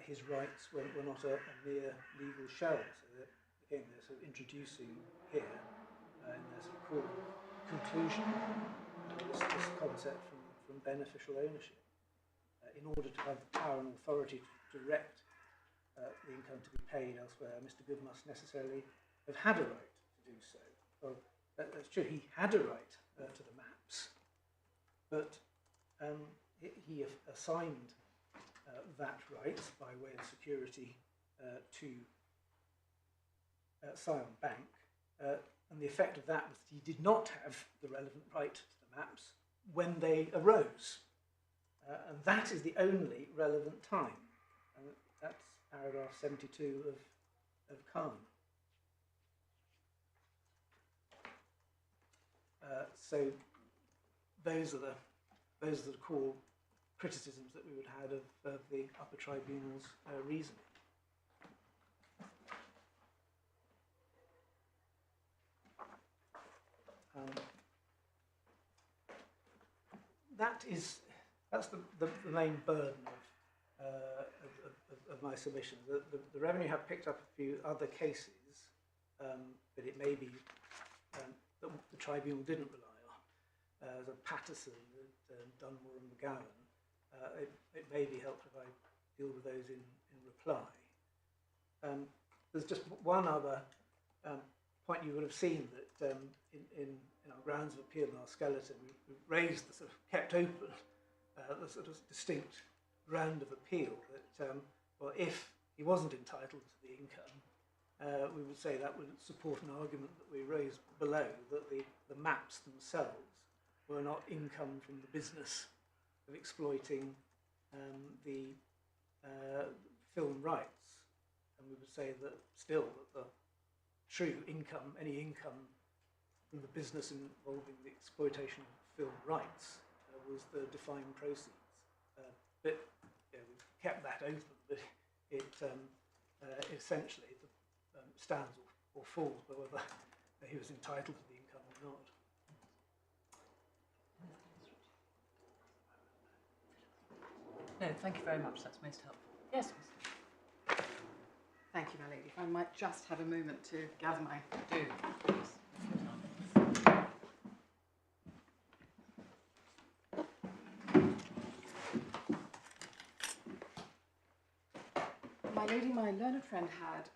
his rights were not a mere legal shell. So that, again, they're sort of introducing here in their sort of core conclusion this concept from beneficial ownership. In order to have the power and authority to direct the income to be paid elsewhere, Mr. Good must necessarily have had a right to do so. Well, that's true, he had a right to the maps, but he assigned that right by way of security to Sion Bank, and the effect of that was that he did not have the relevant right to the maps when they arose. And that is the only relevant time. And that's paragraph 72 of Khan. So those are the core criticisms that we would have of the upper tribunal's reasoning. That's the main burden of my submission. The Revenue have picked up a few other cases, but it may be that the tribunal didn't rely on. The Patterson, Dunmore and McGowan. It may be helpful if I deal with those in reply. There's just one other point you would have seen that in our grounds of appeal in our skeleton, we raised the sort of kept open, the sort of distinct ground of appeal that, well, if he wasn't entitled to the income, we would say that would support an argument that we raised below, that the maps themselves were not income from the business of exploiting the film rights. And we would say that still that the true income, any income from the business involving the exploitation of film rights was the defined proceeds. But we've kept that open, but it essentially stands or falls by whether he was entitled to the income or not. No, thank you very much. That's most helpful. Yes, Miss. Thank you, my lady. If I might just have a moment to gather my... Do, please. My lady, my learned friend had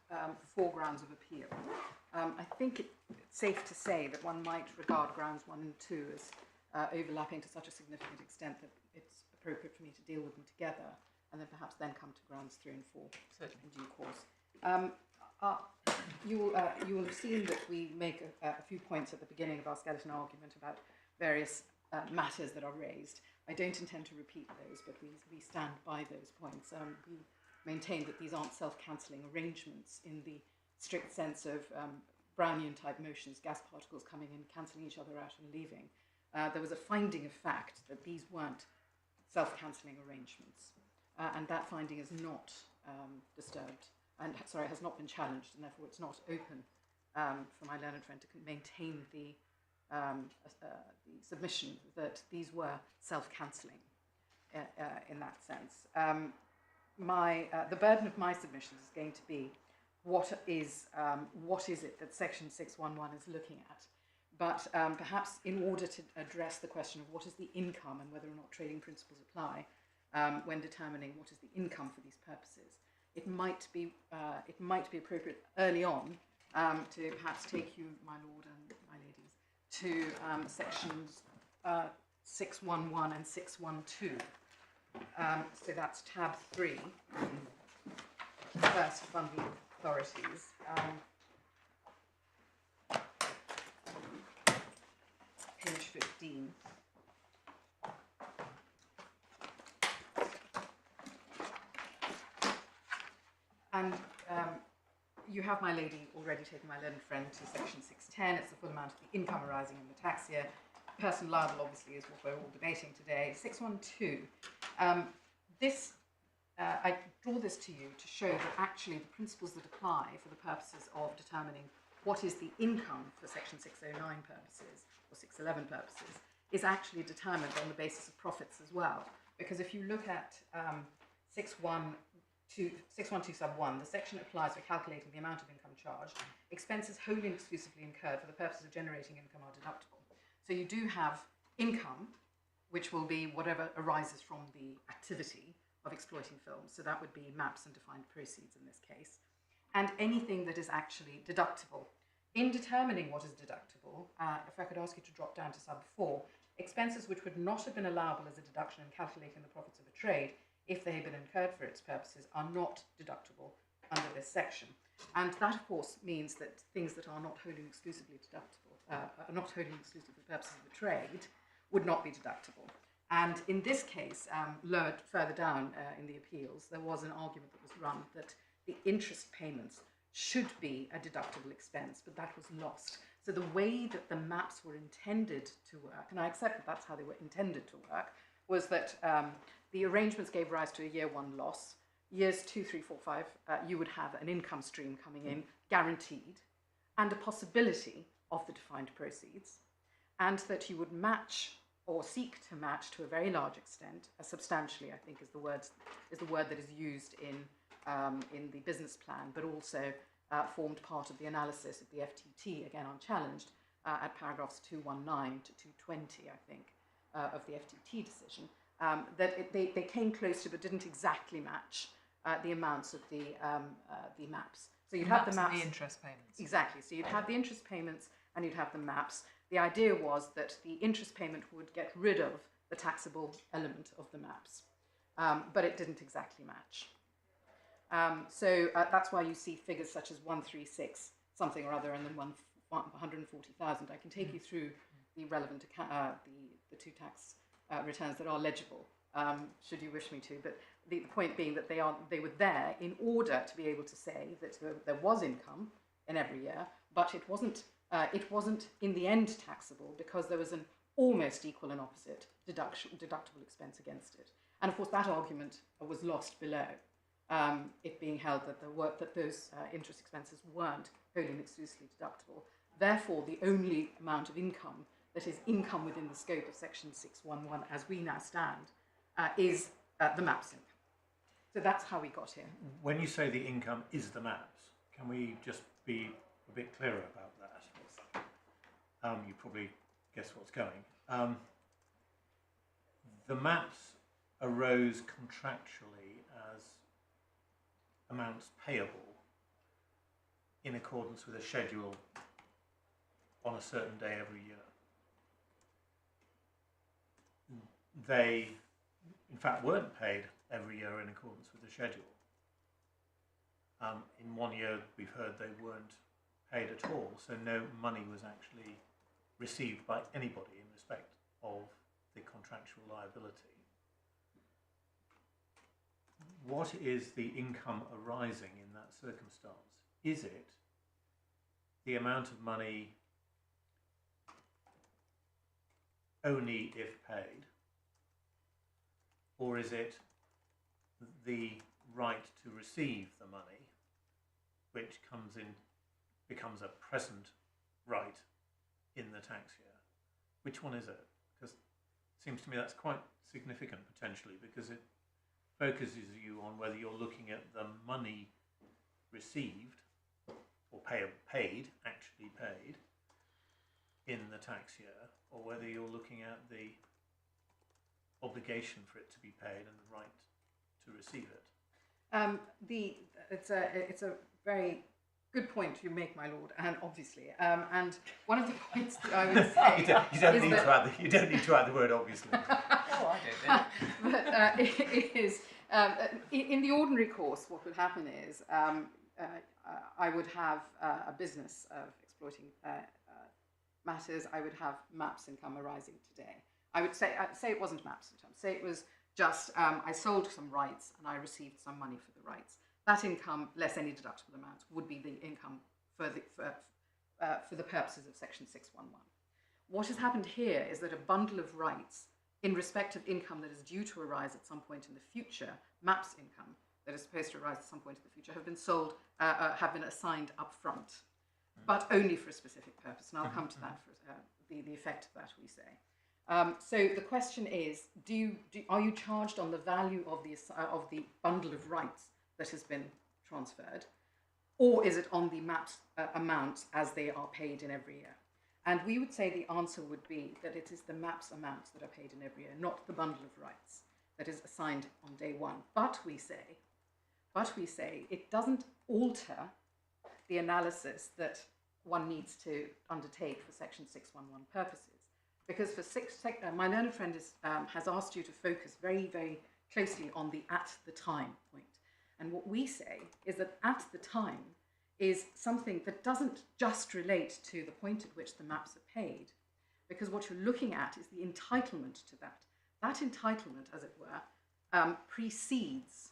4 grounds of appeal. I think it's safe to say that one might regard grounds 1 and 2 as overlapping to such a significant extent that it's appropriate for me to deal with them together, and then perhaps then come to grounds 3 and 4 in due course. You will have seen that we make a few points at the beginning of our skeleton argument about various matters that are raised. I don't intend to repeat those, but we stand by those points. We maintain that these aren't self-cancelling arrangements in the strict sense of Brownian-type motions, gas particles coming in, cancelling each other out and leaving. There was a finding of fact that these weren't self-cancelling arrangements, and that finding is not disturbed, and has not been challenged, and therefore it's not open for my learned friend to maintain the submission that these were self-cancelling in that sense. The burden of my submissions is going to be what is it that Section 611 is looking at. But perhaps in order to address the question of what is the income and whether or not trading principles apply when determining what is the income for these purposes, it might be appropriate early on to perhaps take you, my lord and my ladies, to sections 611 and 612. So that's tab 3, first funding authorities. Page 15. And you have, my lady, already taken my learned friend to section 610. It's the full amount of the income arising in the tax year. Person liable, obviously, is what we're all debating today. 612. I draw this to you to show that actually the principles that apply for the purposes of determining what is the income for section 609 purposes or 611 purposes is actually determined on the basis of profits as well. Because if you look at 612 sub 1, the section applies for calculating the amount of income charged. Expenses wholly and exclusively incurred for the purposes of generating income are deductible. So you do have income, which will be whatever arises from the activity of exploiting films. So that would be maps and defined proceeds in this case. And anything that is actually deductible. In determining what is deductible, if I could ask you to drop down to sub 4, expenses which would not have been allowable as a deduction in calculating the profits of a trade, if they had been incurred for its purposes, are not deductible under this section. And that, of course, means that things that are not wholly and exclusively deductible, are not wholly and exclusive for the purposes of the trade, would not be deductible. And in this case, lowered further down in the appeals, there was an argument that was run that the interest payments should be a deductible expense, but that was lost. So the way that the maps were intended to work, and I accept that that's how they were intended to work, was that the arrangements gave rise to a year 1 loss. Years 2, 3, 4, 5, you would have an income stream coming in, guaranteed, and a possibility of the defined proceeds, and that you would match or seek to match to a very large extent, substantially, I think, is the word that is used in the business plan, but also formed part of the analysis of the FTT, again unchallenged, at paragraphs 219 to 220, I think, of the FTT decision, that they came close to but didn't exactly match the amounts of the maps. So you'd have the maps. And the interest payments. Exactly. So you'd have the interest payments and you'd have the maps. The idea was that the interest payment would get rid of the taxable element of the maps. but it didn't exactly match. So that's why you see figures such as 136 something or other and then 140,000. I can take you through the relevant the two tax returns that are legible, should you wish me to. But the point being that they were there in order to be able to say that there was income in every year, but it wasn't in the end taxable because there was an almost equal and opposite deductible expense against it. And of course that argument was lost below, it being held that those interest expenses weren't wholly and exclusively deductible. Therefore, the only amount of income that is income within the scope of Section 611 as we now stand is the MAPS income. So that's how we got here. When you say the income is the MAPS, can we just be a bit clearer about that? You probably guess what's going. The MAPS arose contractually as amounts payable in accordance with a schedule on a certain day every year. They, in fact, weren't paid every year in accordance with the schedule. In one year, we've heard they weren't paid at all, so no money was actually received by anybody in respect of the contractual liability. What is the income arising in that circumstance? Is it the amount of money only if paid, or is it the right to receive the money, which becomes a present right in the tax year? Which one is it? Because it seems to me that's quite significant potentially, because it focuses you on whether you're looking at the money received or actually paid in the tax year, or whether you're looking at the obligation for it to be paid and the right to receive it. It's a very good point you make, my lord, and obviously, and one of the points that I would say you don't need to add the word obviously. Oh, I did. But it is in the ordinary course. What would happen is I would have a business of exploiting matters. I would have MAPS income arising today. I would say it wasn't MAPS income. Say it was just I sold some rights and I received some money for the rights. That income, less any deductible amounts, would be the income for the purposes of Section 611. What has happened here is that a bundle of rights in respect of income that is due to arise at some point in the future, MAPS income that is supposed to arise at some point in the future, have been sold, have been assigned up front, but only for a specific purpose. And I'll come to that for the effect of that, we say. So the question is, are you charged on the value of the bundle of rights that has been transferred, or is it on the MAPS amounts as they are paid in every year? And we would say the answer would be that it is the MAPS amounts that are paid in every year, not the bundle of rights that is assigned on day one. But we say it doesn't alter the analysis that one needs to undertake for Section 611 purposes. Because for my learned friend has asked you to focus very, very closely on the at the time point. And what we say is that at the time is something that doesn't just relate to the point at which the MAPS are paid, because what you're looking at is the entitlement to that. That entitlement, as it were, precedes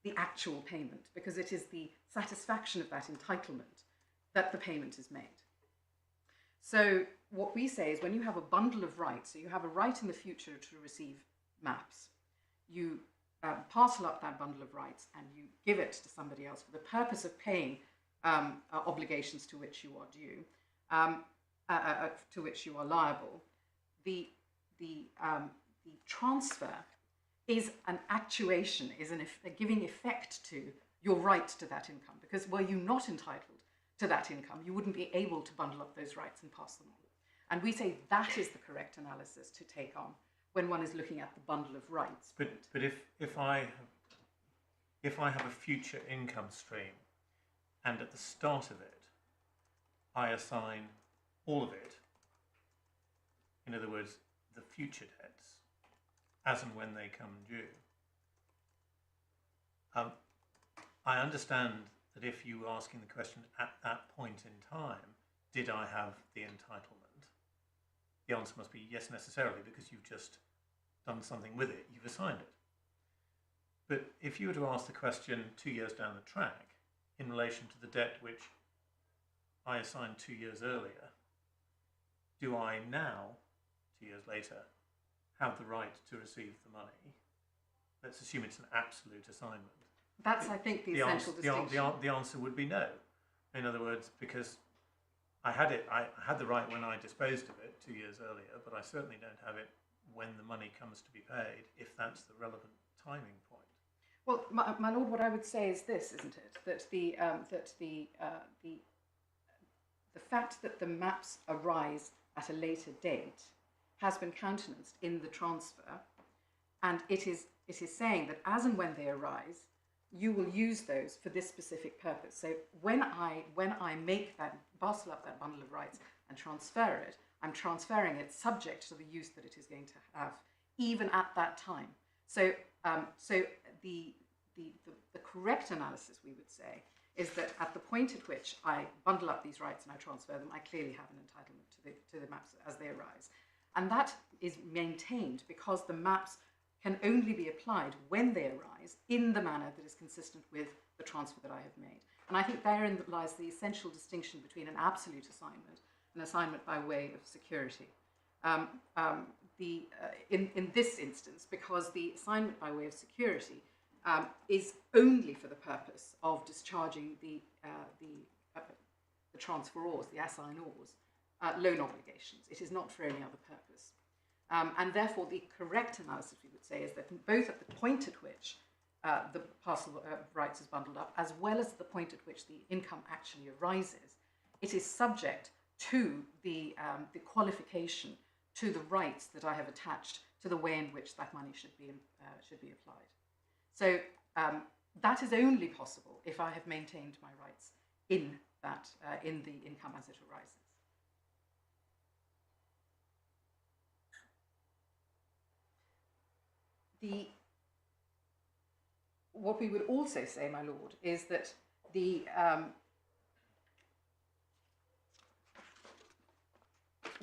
the actual payment, because it is the satisfaction of that entitlement that the payment is made. So what we say is when you have a bundle of rights, so you have a right in the future to receive MAPS, you parcel up that bundle of rights and you give it to somebody else for the purpose of paying obligations to which you are due, to which you are liable. The transfer is an actuation, is a giving effect to your right to that income, because were you not entitled to that income, you wouldn't be able to bundle up those rights and pass them on. And we say that is the correct analysis to take on when one is looking at the bundle of rights. But if I have a future income stream, and at the start of it, I assign all of it, in other words, the future debts, as and when they come due, I understand that if you were asking the question at that point in time, did I have the entitlement? The answer must be yes, necessarily, because you've just done something with it, you've assigned it. But if you were to ask the question 2 years down the track in relation to the debt which I assigned 2 years earlier, do I now, 2 years later, have the right to receive the money? Let's assume it's an absolute assignment. That's, I think, the essential distinction. The answer would be no. In other words, because I had the right when I disposed of it 2 years earlier, but I certainly don't have it when the money comes to be paid, if that's the relevant timing point. Well, my lord, what I would say is this, isn't it? That the fact that the maps arise at a later date has been countenanced in the transfer, and it is saying that as and when they arise, you will use those for this specific purpose. So when I make that, parcel up that bundle of rights and transfer it, I'm transferring it subject to the use that it is going to have, even at that time. So the correct analysis, we would say, is that at the point at which I bundle up these rights and I transfer them, I clearly have an entitlement to the maps as they arise. And that is maintained because the maps can only be applied when they arise in the manner that is consistent with the transfer that I have made. And I think therein lies the essential distinction between an absolute assignment and assignment by way of security. In this instance, because the assignment by way of security is only for the purpose of discharging the transferors, the assignors, loan obligations. It is not for any other purpose. And therefore, the correct analysis, we would say, is that both at the point at which the parcel of rights is bundled up, as well as the point at which the income actually arises, it is subject to the qualification to the rights that I have attached to the way in which that money should be applied. So that is only possible if I have maintained my rights in the income as it arises. What we would also say, my lord, is that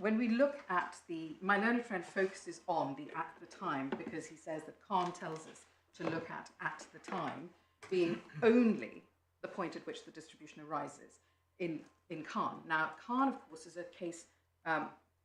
when we look at my learned friend focuses on the at the time, because he says that Khan tells us to look at the time being only the point at which the distribution arises in Khan. Now, Khan, of course, is a case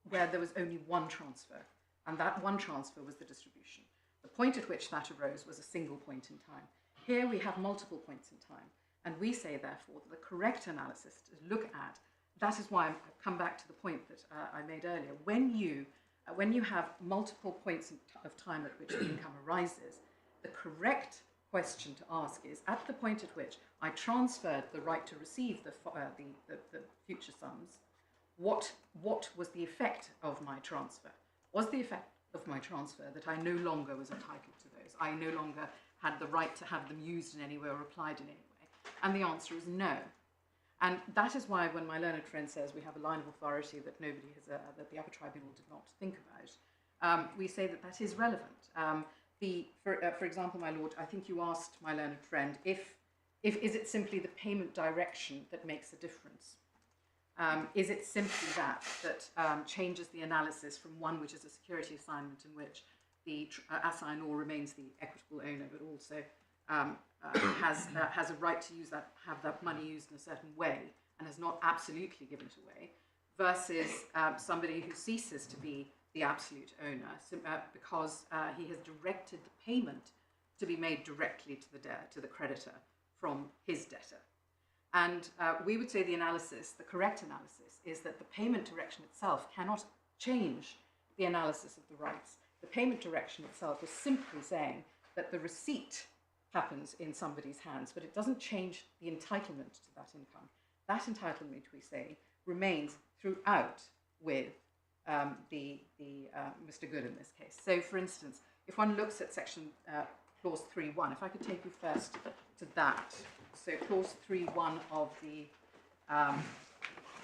where there was only one transfer, and that one transfer was the distribution. The point at which that arose was a single point in time. Here we have multiple points in time, and we say, therefore, that the correct analysis to look at, that is why I've come back to the point that I made earlier. When you have multiple points of time at which the income arises, the correct question to ask is, at the point at which I transferred the right to receive the future sums, what was the effect of my transfer? Was the effect of my transfer that I no longer was entitled to those? I no longer had the right to have them used in any way or applied in any way? And the answer is no. And that is why when my learned friend says we have a line of authority that nobody has, that the upper tribunal did not think about, we say that that is relevant. For example, my lord, I think you asked my learned friend if is it simply the payment direction that makes a difference? Is it simply that changes the analysis from one which is a security assignment in which the assignor remains the equitable owner, but also has a right to have that money used in a certain way and has not absolutely given it away, versus somebody who ceases to be the absolute owner because he has directed the payment to be made directly to the creditor from his debtor. And we would say the correct analysis, is that the payment direction itself cannot change the analysis of the rights. The payment direction itself is simply saying that the receipt happens in somebody's hands, but it doesn't change the entitlement to that income. That entitlement, we say, remains throughout with Mr. Good in this case. So, for instance, if one looks at section clause 3.1, if I could take you first to that. So, clause 3.1 of the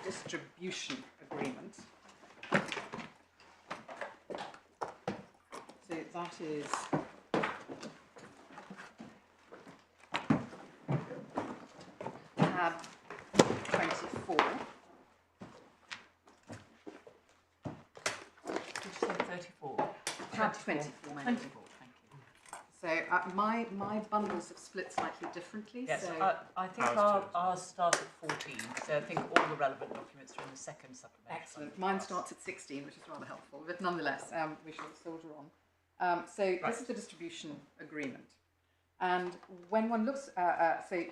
distribution agreement. So that is tab 24. Did you say 34? Tab 24, my lady. 24, thank you. So my bundles have split slightly differently. Yes, so I think Ours too. ours start at 14, so I think all the relevant documents are in the second supplementary. excellent. bundle. Mine starts at 16, which is rather helpful, but nonetheless, we shall soldier on. So this is the distribution agreement. And when one looks, so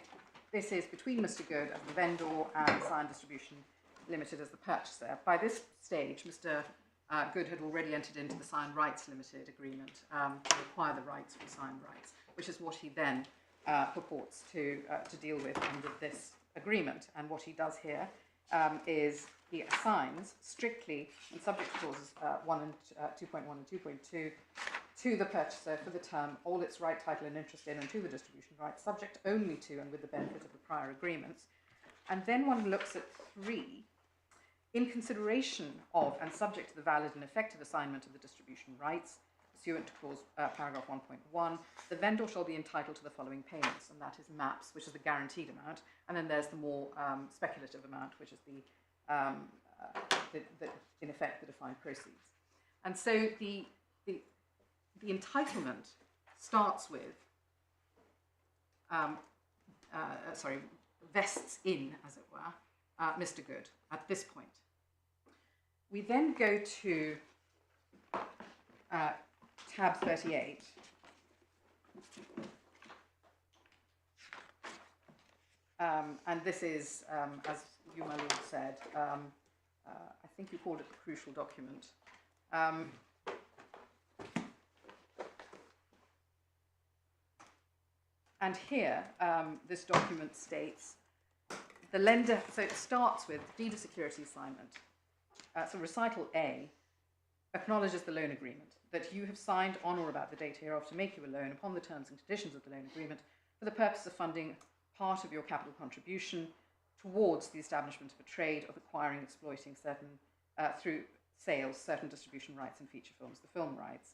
this is between Mr. Good as the vendor and Sign Distribution Limited as the purchaser. By this stage, Mr. Good had already entered into the Sign Rights Limited agreement to acquire the rights for Sign Rights, which is what he then purports to deal with under this agreement. And what he does here is he assigns strictly, and subject to clauses 2.1 and 2.2, to the purchaser for the term all its right, title and interest in and to the distribution rights, subject only to and with the benefit of the prior agreements. And then one looks at 3, in consideration of and subject to the valid and effective assignment of the distribution rights, pursuant to clause paragraph 1.1, the vendor shall be entitled to the following payments, and that is MAPS, which is the guaranteed amount, and then there's the more speculative amount, which is the in effect the defined proceeds. And so the entitlement starts with, vests in, as it were, Mr. Good at this point. We then go to tab 38. And this is, as you, my lord, said, I think you called it the crucial document. And here, this document states, the lender, so it starts with deed of security assignment. So recital A acknowledges the loan agreement, that you have signed on or about the date hereof to make you a loan upon the terms and conditions of the loan agreement for the purpose of funding part of your capital contribution towards the establishment of a trade of acquiring, exploiting certain, through sales, certain distribution rights and feature films, the film rights.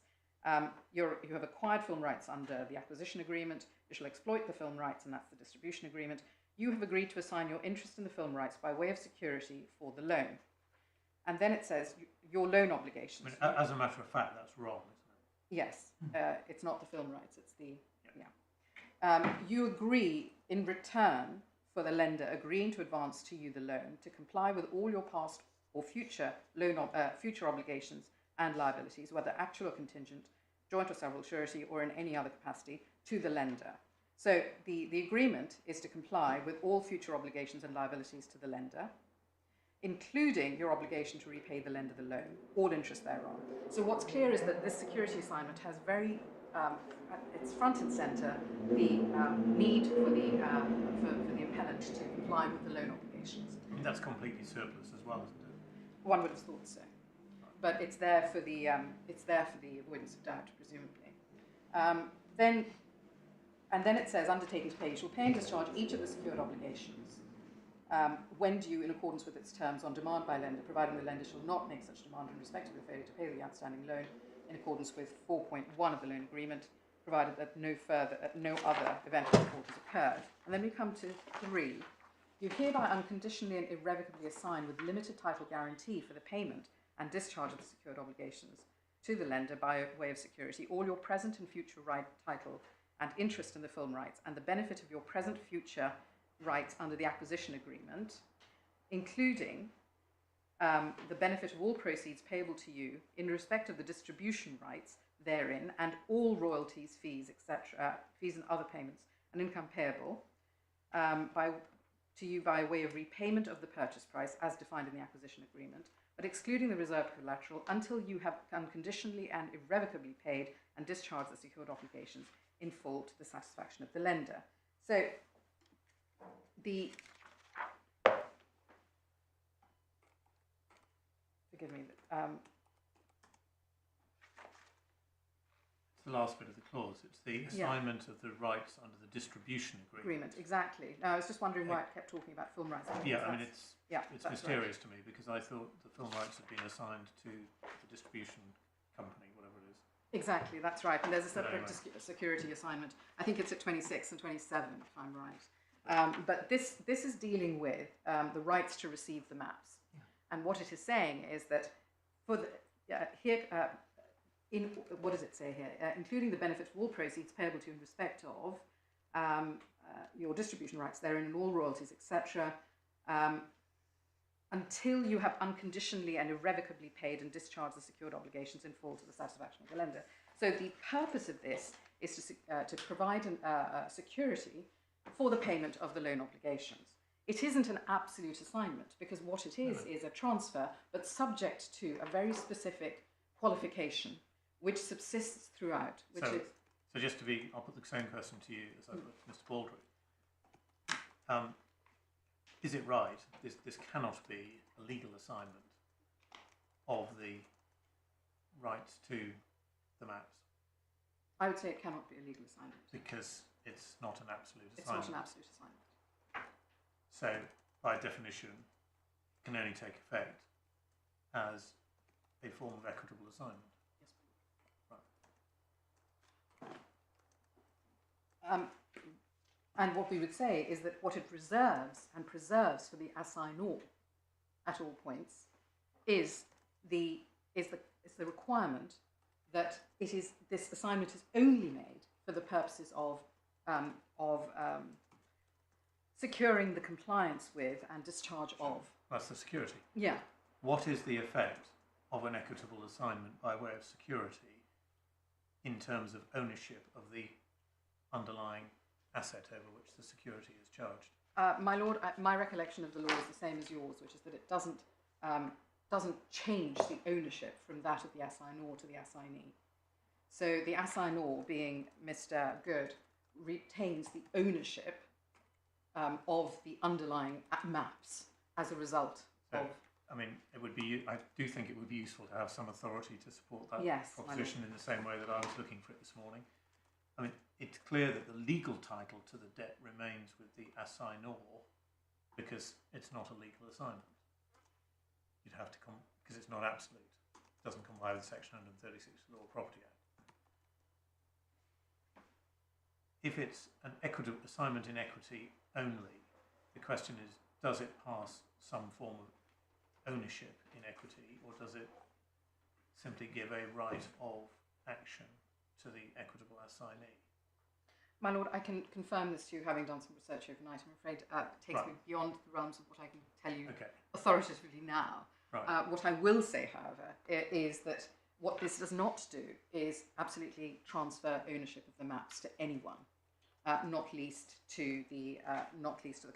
You have acquired film rights under the acquisition agreement. You shall exploit the film rights, and that's the distribution agreement. You have agreed to assign your interest in the film rights by way of security for the loan. And then it says your loan obligations. I mean, as a matter of fact, that's wrong, isn't it? Yes, it's not the film rights, it's the, you agree in return for the lender agreeing to advance to you the loan to comply with all your past or future future obligations and liabilities, whether actual or contingent, joint or several surety, or in any other capacity, to the lender. So the agreement is to comply with all future obligations and liabilities to the lender, including your obligation to repay the lender the loan, all interest thereon. So what's clear is that this security assignment has very, it's front and centre, the need for the appellant to comply with the loan obligations. I mean, that's completely surplus as well, isn't it? One would have thought so, but it's there for the avoidance of doubt, presumably. Then it says, undertaken to pay, shall pay and discharge each of the secured obligations when due in accordance with its terms on demand by lender, providing the lender shall not make such demand in respect of the failure to pay the outstanding loan in accordance with 4.1 of the loan agreement, provided that no other event of default has occurred. And then we come to 3. You hereby unconditionally and irrevocably assign with limited title guarantee for the payment and discharge of the secured obligations to the lender by way of security all your present and future right, title and interest in the film rights and the benefit of your present future rights under the acquisition agreement, including the benefit of all proceeds payable to you in respect of the distribution rights therein and all royalties, fees, etc., fees and other payments and income payable to you by way of repayment of the purchase price as defined in the acquisition agreement, but excluding the reserved collateral until you have unconditionally and irrevocably paid and discharged the secured obligations in full to the satisfaction of the lender. So forgive me, It's the last bit of the clause. It's the assignment of the rights under the distribution agreement. Exactly. Now, I was just wondering why it kept talking about film rights. It's mysterious to me because I thought the film rights had been assigned to the distribution company, whatever it is. Exactly, that's right. And there's a separate security assignment. I think it's at 26 and 27, if I'm right. But this is dealing with the rights to receive the maps. And what it is saying is that for the, here, in what does it say here? Including the benefit of all proceeds payable to you in respect of your distribution rights therein and all royalties, etc., until you have unconditionally and irrevocably paid and discharged the secured obligations in full to the satisfaction of the lender. So the purpose of this is to provide security for the payment of the loan obligations. It isn't an absolute assignment, because what it is a transfer, but subject to a very specific qualification, which subsists throughout. Which so just to be, I'll put the same question to you as I put to Mr. Baldry. Is it right, this cannot be a legal assignment of the rights to the maps? I would say it cannot be a legal assignment. Because it's not an absolute assignment. It's not an absolute assignment. So, by definition, it can only take effect as a form of equitable assignment. Yes. Right. And what we would say is that what it reserves and preserves for the assignor at all points is the requirement that this assignment is only made for the purposes of securing the compliance with and discharge of. That's the security. Yeah. What is the effect of an equitable assignment by way of security in terms of ownership of the underlying asset over which the security is charged? My lord, my recollection of the law is the same as yours, which is that it doesn't change the ownership from that of the assignor to the assignee. So the assignor, being Mr. Good, retains the ownership of the underlying maps as a result of. I mean, I do think it would be useful to have some authority to support that proposition in the same way that I was looking for it this morning. I mean, it's clear that the legal title to the debt remains with the assignor because it's not a legal assignment. You'd have to because it's not absolute. It doesn't comply with Section 136 of the Law of Property Act. If it's an equitable assignment in equity only, the question is, does it pass some form of ownership in equity, or does it simply give a right of action to the equitable assignee? My lord, I can confirm this to you, having done some research overnight. I'm afraid it takes me beyond the realms of what I can tell you authoritatively now. Right. What I will say, however, is that what this does not do is absolutely transfer ownership of the maps to anyone, not least to the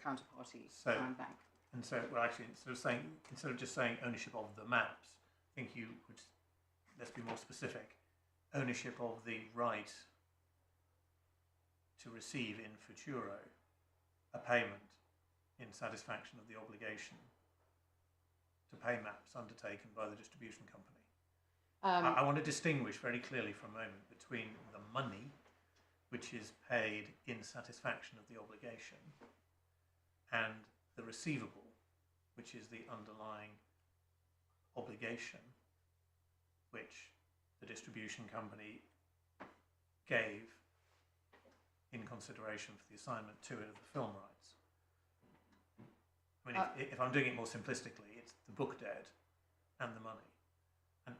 counterparty bank. And so, well, actually, instead of just saying ownership of the maps, I think you would, let's be more specific, ownership of the right to receive in futuro a payment in satisfaction of the obligation to pay maps undertaken by the distribution company. I want to distinguish very clearly for a moment between the money, which is paid in satisfaction of the obligation, and the receivable, which is the underlying obligation which the distribution company gave in consideration for the assignment to it of the film rights. I mean, if I'm doing it more simplistically, it's the book debt and the money.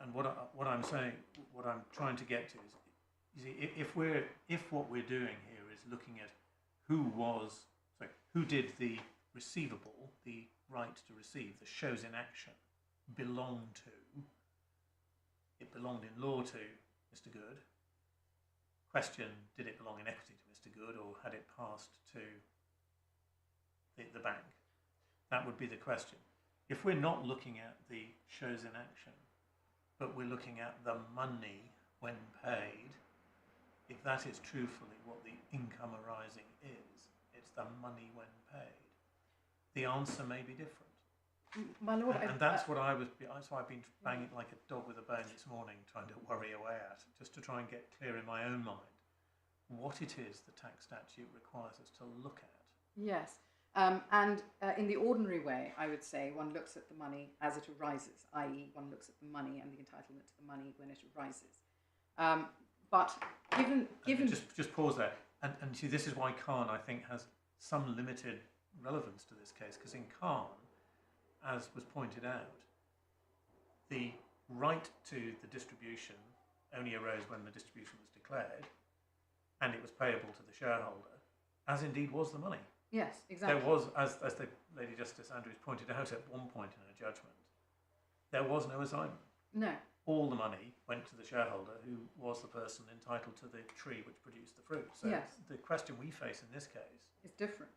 And what I'm saying, what I'm trying to get to is, you see, if what we're doing here is looking at who did the receivable, the right to receive, the shows in action, belong to. It belonged in law to Mr. Good. Question, did it belong in equity to Mr. Good, or had it passed to the bank? That would be the question. If we're not looking at the shows in action, but we're looking at the money when paid, if that is truthfully what the income arising is, it's the money when paid. The answer may be different. My lord, and that's what I've been banging like a dog with a bone this morning, trying to worry away at, just to try and get clear in my own mind what it is the tax statute requires us to look at. Yes, in the ordinary way, I would say one looks at the money as it arises, i.e. one looks at the money and the entitlement to the money when it arises. But given just pause there, and see, this is why Khan, I think, has some limited relevance to this case, because in Khan, as was pointed out, the right to the distribution only arose when the distribution was declared, and it was payable to the shareholder, as indeed was the money. Yes, exactly. There was, as the Lady Justice Andrews pointed out at one point in her judgment, there was no assignment. No. All the money went to the shareholder, who was the person entitled to the tree which produced the fruit. So yes. the question we face in this case is different.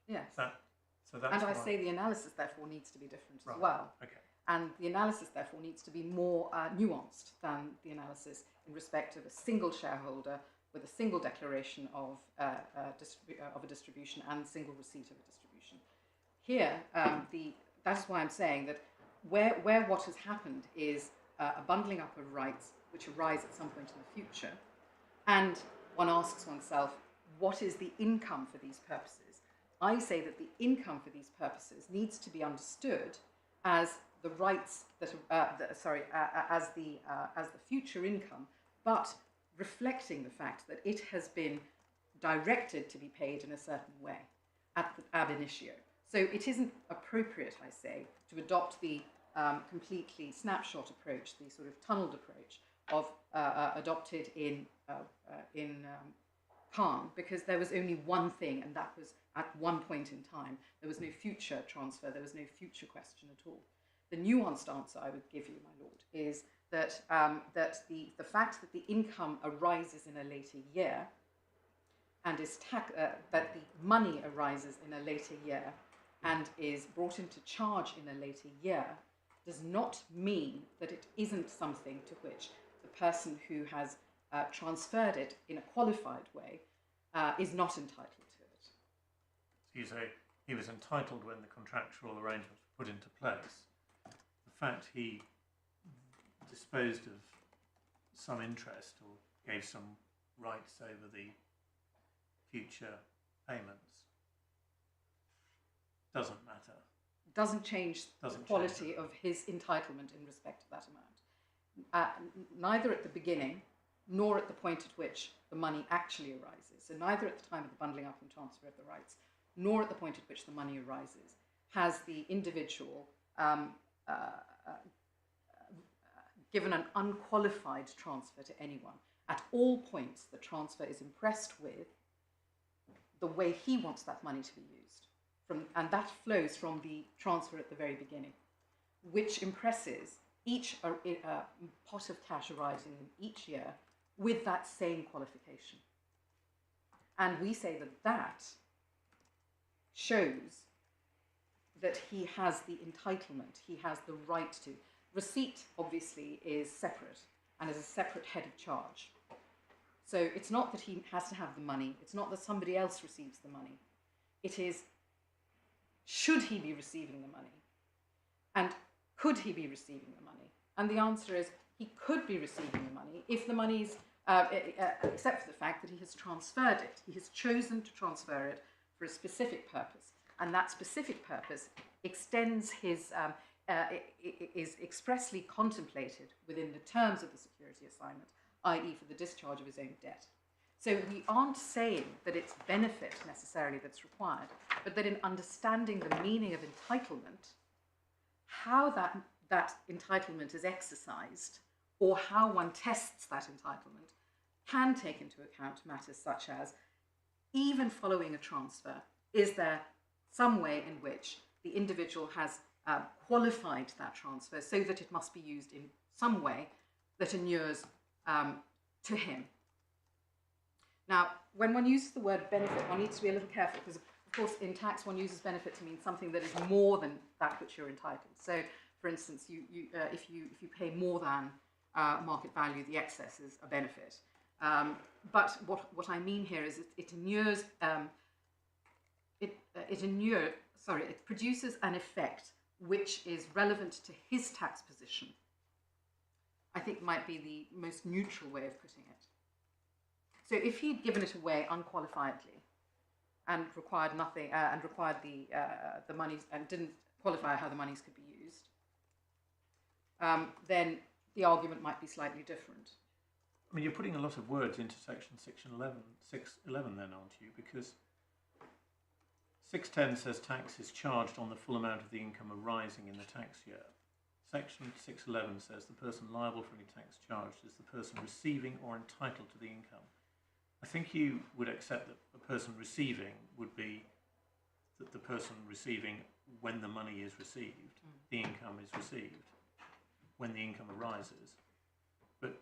Yes. So that's and I why. say the analysis therefore needs to be different Right. as well. Okay. And the analysis therefore needs to be more nuanced than the analysis in respect of a single shareholder with a single declaration of a distribution and single receipt of a distribution. Here, that is why I'm saying that where what has happened is a bundling up of rights which arise at some point in the future, and one asks oneself, what is the income for these purposes? I say that the income for these purposes needs to be understood as the rights that as the future income, but reflecting the fact that it has been directed to be paid in a certain way ab initio. So it isn't appropriate, I say, to adopt the completely snapshot approach, the sort of tunneled approach of adopted in Khan, because there was only one thing, and that was at one point in time. There was no future transfer, there was no future question at all. The nuanced answer I would give you, my lord, is that the fact that the income arises in a later year and that the money arises in a later year and is brought into charge in a later year does not mean that it isn't something to which the person who has transferred it in a qualified way is not entitled to it. So you say he was entitled when the contractual arrangements were put into place. The fact he disposed of some interest or gave some rights over the future payments doesn't matter. Doesn't change the quality of his entitlement in respect to that amount. Neither at the beginning nor at the point at which the money actually arises. So neither at the time of the bundling up and transfer of the rights, nor at the point at which the money arises, has the individual given an unqualified transfer to anyone. At all points, the transfer is impressed with the way he wants that money to be used. And that flows from the transfer at the very beginning, which impresses each pot of cash arising in each year with that same qualification. And we say that that shows that he has the entitlement, he has the right to. Receipt, obviously, is separate and is a separate head of charge. So it's not that he has to have the money, it's not that somebody else receives the money. It is, should he be receiving the money? And could he be receiving the money? And the answer is, he could be receiving the money if the money's, except for the fact that he has transferred it. He has chosen to transfer it for a specific purpose. And that specific purpose extends his, is expressly contemplated within the terms of the security assignment, i.e. for the discharge of his own debt. So we aren't saying that it's benefit necessarily that's required, but that in understanding the meaning of entitlement, how that entitlement is exercised, or how one tests that entitlement, can take into account matters such as, even following a transfer, is there some way in which the individual has qualified that transfer so that it must be used in some way that inures to him. Now, when one uses the word benefit, one needs to be a little careful because, of course, in tax one uses benefit to mean something that is more than that which you're entitled. So, for instance, if you pay more than market value, the excess is a benefit. But what I mean here is it inures. It produces an effect which is relevant to his tax position. I think might be the most neutral way of putting it. So if he'd given it away unqualifiedly and required nothing, and required the monies and didn't qualify how the monies could be used, then the argument might be slightly different. I mean, you're putting a lot of words into section 611 then, aren't you? Because 610 says tax is charged on the full amount of the income arising in the tax year. Section 611 says the person liable for any tax charged is the person receiving or entitled to the income. I think you would accept that the person receiving would be that the person receiving when the money is received, the income is received, when the income arises. But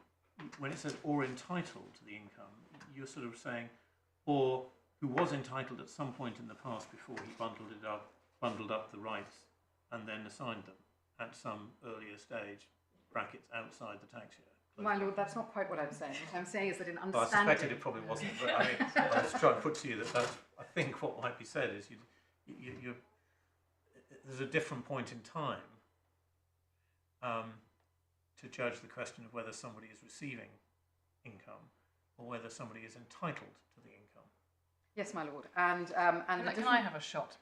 when it says or entitled to the income, you're sort of saying or who was entitled at some point in the past before he bundled up the rights and then assigned them at some earlier stage, brackets outside the tax year. My lord, that's not quite what I'm saying. What I'm saying is that in Well, I understanding... suspected it probably wasn't, but I mean, I was trying to put to you that that's, I think what might be said is there's a different point in time to judge the question of whether somebody is receiving income or whether somebody is entitled to the income. Yes, my lord. And Can I have a shot?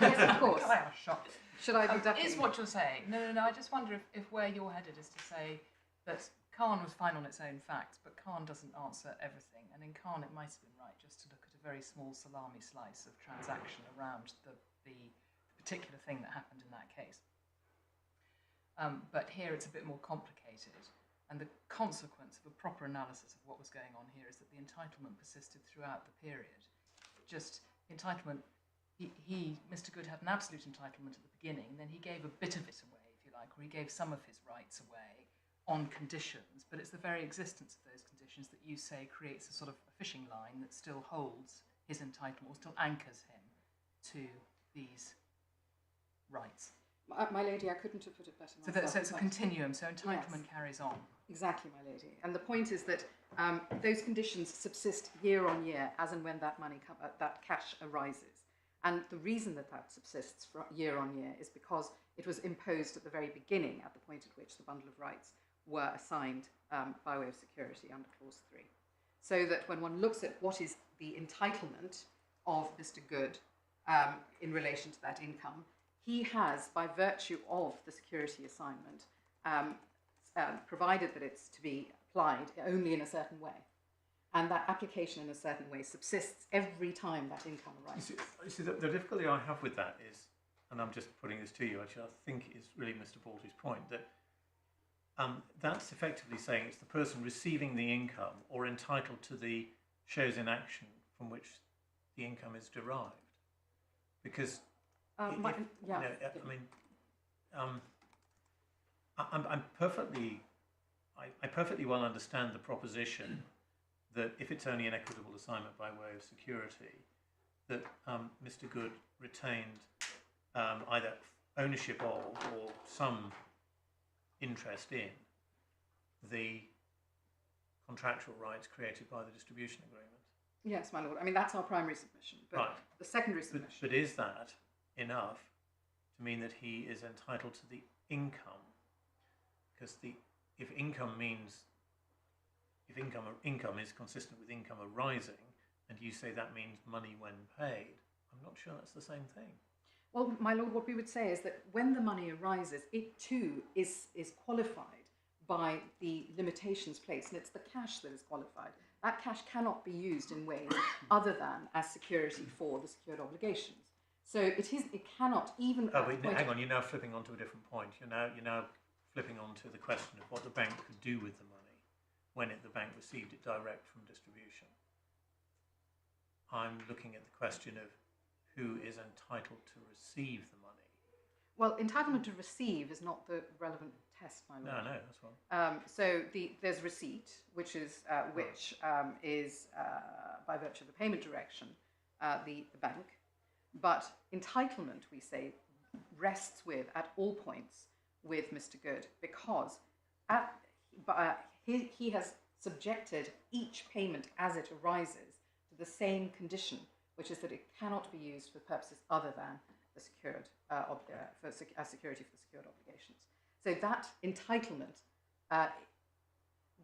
Yes, of course. Can I have a shot? Should I be ducking? Is what you're saying. No. I just wonder if where you're headed is to say that Khan was fine on its own facts, but Khan doesn't answer everything. And in Khan, it might have been right just to look at a very small salami slice of transaction around the particular thing that happened in that case. But here it's a bit more complicated. And the consequence of a proper analysis of what was going on here is that the entitlement persisted throughout the period. Just entitlement, Mr. Good had an absolute entitlement at the beginning, then he gave a bit of it away, if you like, or he gave some of his rights away on conditions, but it's the very existence of those conditions that you say creates a sort of a fishing line that still holds his entitlement, or still anchors him to these rights. My lady, I couldn't have put it better myself. So it's a continuum, so entitlement carries on. Exactly, my lady. And the point is that those conditions subsist year on year as and when that money, that cash arises. And the reason that subsists year on year is because it was imposed at the very beginning, at the point at which the bundle of rights were assigned by way of security under Clause 3. So that when one looks at what is the entitlement of Mr. Good in relation to that income, he has, by virtue of the security assignment, provided that it's to be applied only in a certain way. And that application in a certain way subsists every time that income arises. You see the difficulty I have with that is, and I'm just putting this to you, actually, I think is really Mr. Balty's point, that that's effectively saying it's the person receiving the income or entitled to the shows in action from which the income is derived. Because, I perfectly well understand the proposition that if it's only an equitable assignment by way of security, that Mr. Good retained either ownership of or some interest in the contractual rights created by the distribution agreement. Yes, my lord. I mean, that's our primary submission. But right. The secondary submission... But is that enough to mean that he is entitled to the income? Because if income is consistent with income arising, and you say that means money when paid, I'm not sure that's the same thing. Well, my lord, what we would say is that when the money arises, it too is qualified by the limitations placed, and it's the cash that is qualified. That cash cannot be used in ways other than as security for the secured obligations. So it cannot even... Oh, but hang on, you're now flipping onto a different point. You're now flipping onto the question of what the bank could do with the money when the bank received it direct from distribution. I'm looking at the question of who is entitled to receive the money. Well, entitlement to receive is not the relevant test, my lord. No, that's one. So there's receipt, which is by virtue of the payment direction, the bank. But entitlement, we say, rests with, at all points, with Mr. Good, because he has subjected each payment as it arises to the same condition, which is that it cannot be used for purposes other than the secured as security for the secured obligations. So that entitlement,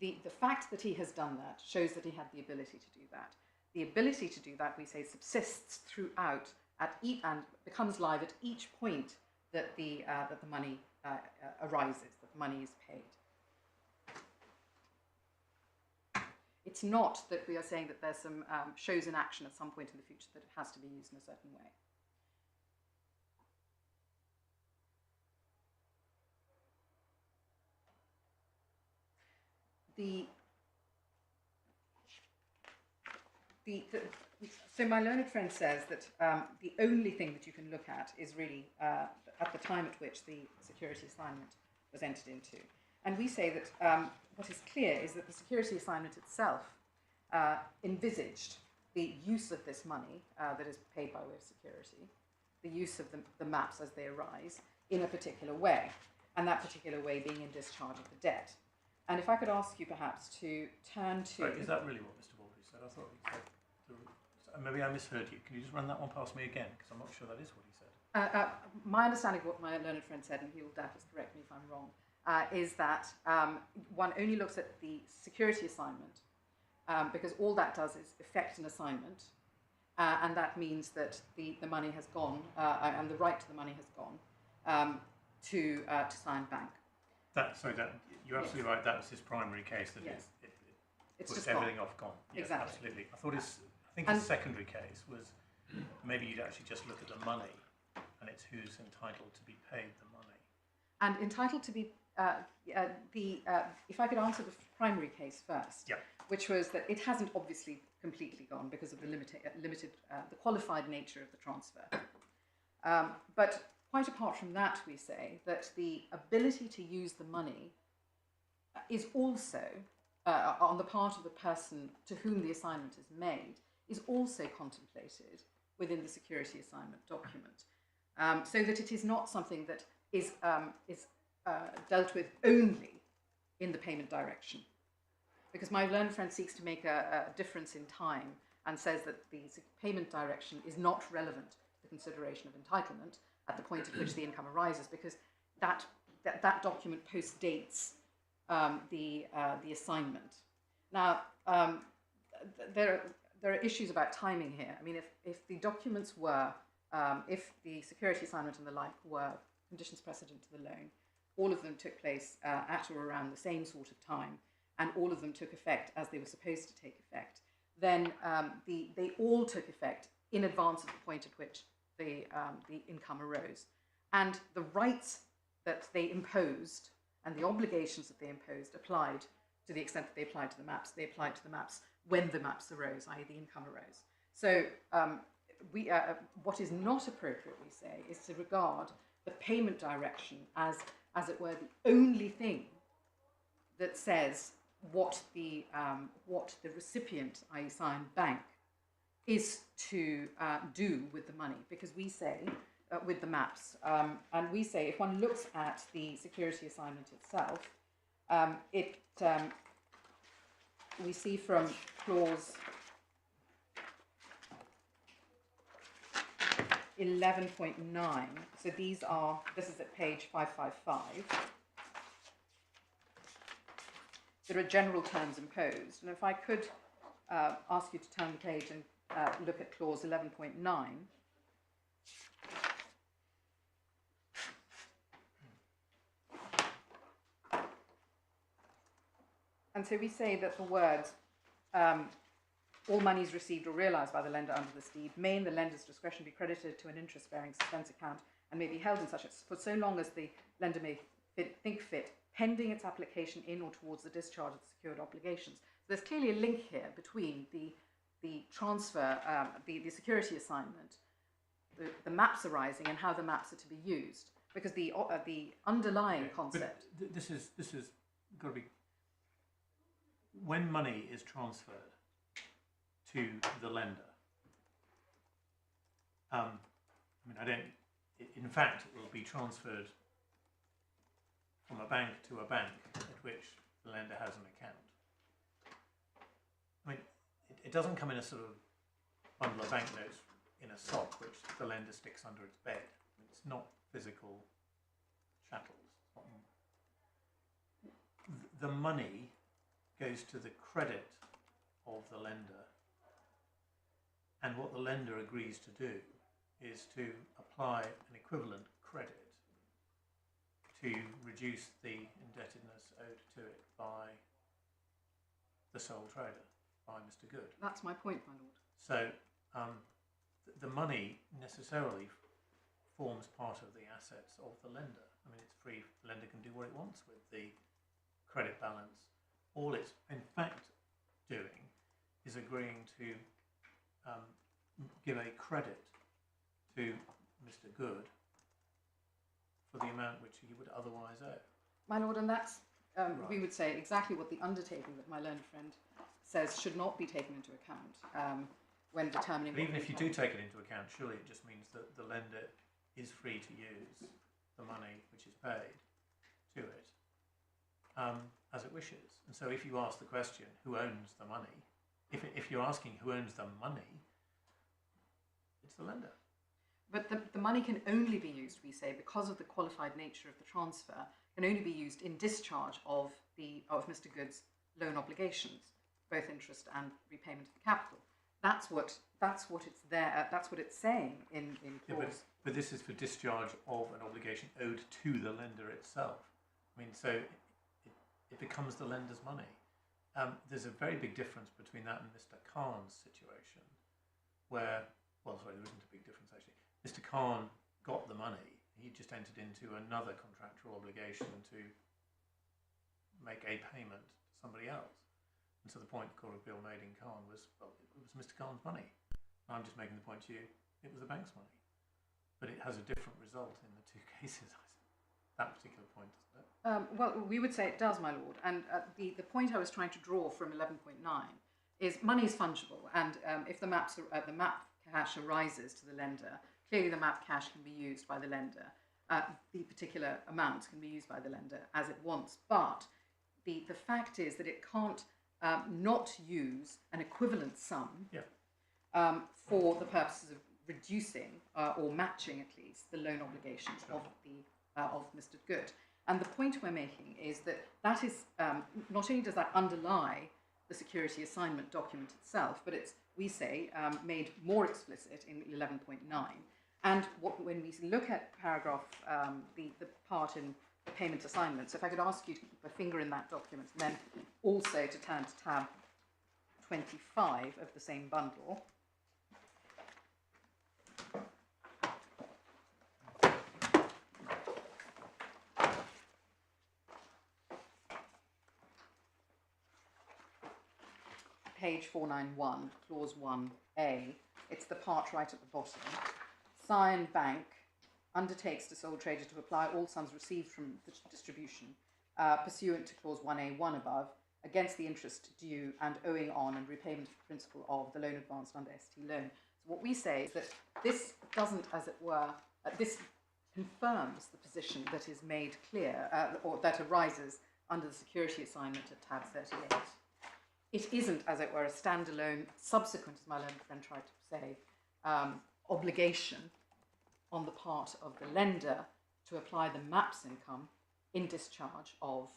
the fact that he has done that shows that he had the ability to do that. The ability to do that, we say, subsists throughout and becomes live at each point that the money arises, that the money is paid. It's not that we are saying that there's some shows in action at some point in the future that it has to be used in a certain way. so my learned friend says that the only thing that you can look at is really at the time at which the security assignment was entered into. And we say that what is clear is that the security assignment itself envisaged the use of this money that is paid by way of security, the use of the maps as they arise, in a particular way, and that particular way being in discharge of the debt. And if I could ask you perhaps to turn to... Sorry, is that really what Mr. Baldry said? I thought he said... Maybe I misheard you. Can you just run that one past me again? Because I'm not sure that is what he said. My understanding of what my learned friend said, and he will doubtless correct me if I'm wrong, is that one only looks at the security assignment because all that does is effect an assignment, and that means that the money has gone, and the right to the money has gone to Sign Bank. You're absolutely right. That was his primary case. That Yes. It's just everything gone. off gone. Yes, Exactly. Absolutely. I think his secondary case was maybe you'd actually just look at the money, and it's who's entitled to be paid the money. And entitled to be if I could answer the primary case first, Yeah. which was that it hasn't obviously completely gone because of the the qualified nature of the transfer. But quite apart from that, we say that the ability to use the money is also, on the part of the person to whom the assignment is made, is also contemplated within the security assignment document, so that it is not something that is dealt with only in the payment direction. Because my learned friend seeks to make a difference in time and says that the payment direction is not relevant to the consideration of entitlement at the point at which the income arises, because that document postdates the assignment. Now, there are issues about timing here. I mean, if the documents were, if the security assignment and the like were conditions precedent to the loan, all of them took place at or around the same sort of time, and all of them took effect as they were supposed to take effect, then they all took effect in advance of the point at which the income arose. And the rights that they imposed and the obligations that they imposed applied to the extent that they applied to the maps. They applied to the maps when the maps arose, i.e. the income arose. So what is not appropriate, we say, is to regard the payment direction as it were, the only thing that says what the recipient, i.e. Sign Bank, is to do with the money. Because we say, with the maps, and we say if one looks at the security assignment itself, we see from clause 11.9, so this is at page 555, there are general terms imposed. And if I could ask you to turn the page and look at clause 11.9, and so we say that the words all monies received or realised by the lender under this deed may in the lender's discretion be credited to an interest-bearing suspense account and may be held in such for so long as the lender may think fit, pending its application in or towards the discharge of the secured obligations. So there's clearly a link here between the transfer, the security assignment, the maps arising, and how the maps are to be used. Because the underlying concept... But this is got to be... When money is transferred to the lender, in fact, it will be transferred from a bank to a bank at which the lender has an account. I mean, it doesn't come in a sort of bundle of banknotes in a sock which the lender sticks under its bed. It's not physical chattels. The money goes to the credit of the lender, and what the lender agrees to do is to apply an equivalent credit to reduce the indebtedness owed to it by the sole trader, by Mr. Good. That's my point, my lord. So the money necessarily forms part of the assets of the lender. I mean, it's free. The lender can do what it wants with the credit balance all it's in fact doing is agreeing to give a credit to Mr. Good for the amount which he would otherwise owe. My lord, and that's, Right. we would say, exactly what the undertaking that my learned friend says should not be taken into account when determining... But even if you do take it into account, surely it just means that the lender is free to use the money which is paid to it as it wishes. And so if you ask the question, who owns the money, if you're asking who owns the money, it's the lender. But the money can only be used, we say, because of the qualified nature of the transfer, can only be used in discharge of Mr. Good's loan obligations, both interest and repayment of the capital. That's what it's there. That's what it's saying in clause. But this is for discharge of an obligation owed to the lender itself. I mean, so it becomes the lender's money. There's a very big difference between that and Mr. Khan's situation, where, well, sorry, there isn't a big difference actually. Mr. Khan got the money. He just entered into another contractual obligation to make a payment to somebody else. And so the point the Court of Appeal made in Khan was, well, it was Mr. Khan's money. And I'm just making the point to you, it was the bank's money. But it has a different result in the two cases, that particular point, doesn't it? Well, we would say it does, my lord. And the point I was trying to draw from 11.9 is money is fungible, and if the map cash arises to the lender, clearly the map cash can be used by the lender. The particular amount can be used by the lender as it wants, but the fact is that it can't not use an equivalent sum for the purposes of reducing or matching at least the loan obligations of Mr. Good. And the point we're making is that is not only does that underlie the security assignment document itself, but it's, we say, made more explicit in 11.9. And when we look at paragraph, the part in the payment assignments, if I could ask you to keep a finger in that document, and then also to turn to tab 25 of the same bundle. Page 491, clause 1A. It's the part right at the bottom. Scion Bank undertakes to sole trader to apply all sums received from the distribution pursuant to clause 1A1 above against the interest due and owing on and repayment of principal of the loan advanced under ST loan. So what we say is that this doesn't, as it were, this confirms the position that is made clear or that arises under the security assignment at tab 38. It isn't, as it were, a standalone, subsequent, as my learned friend tried to say, obligation on the part of the lender to apply the MAP's income in discharge of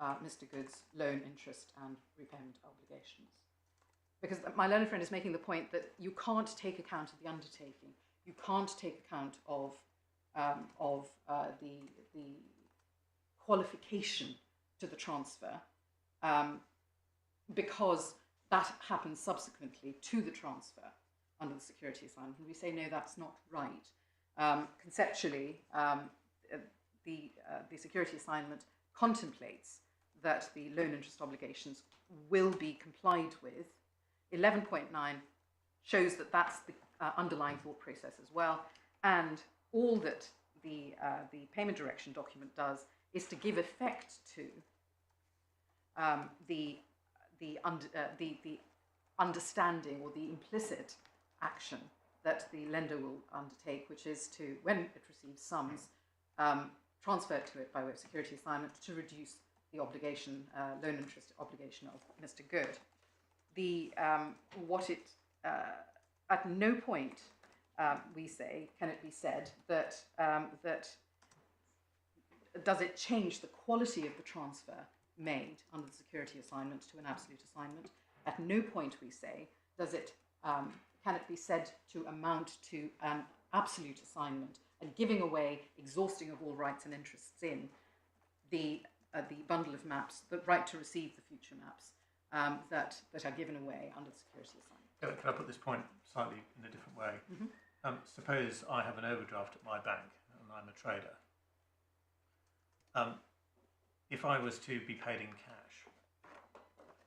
Mr. Good's loan, interest and repayment obligations. Because my learned friend is making the point that you can't take account of the undertaking, you can't take account of the qualification to the transfer because that happens subsequently to the transfer under the security assignment. And we say, no, that's not right. Conceptually, the security assignment contemplates that the loan interest obligations will be complied with. 11.9 shows that that's the underlying thought process as well. And all that the payment direction document does is to give effect to the understanding or the implicit action that the lender will undertake, which is to, when it receives sums, transfer to it by way of security assignment to reduce the obligation, loan interest obligation of Mr. Good. At no point, we say, can it be said that does it change the quality of the transfer made under the security assignment to an absolute assignment. At no point, we say, does it can it be said to amount to an absolute assignment and giving away, exhausting of all rights and interests in the bundle of maps, the right to receive the future maps that are given away under the security assignment. Can I put this point slightly in a different way? Mm-hmm. Suppose I have an overdraft at my bank and I'm a trader. If I was to be paid in cash,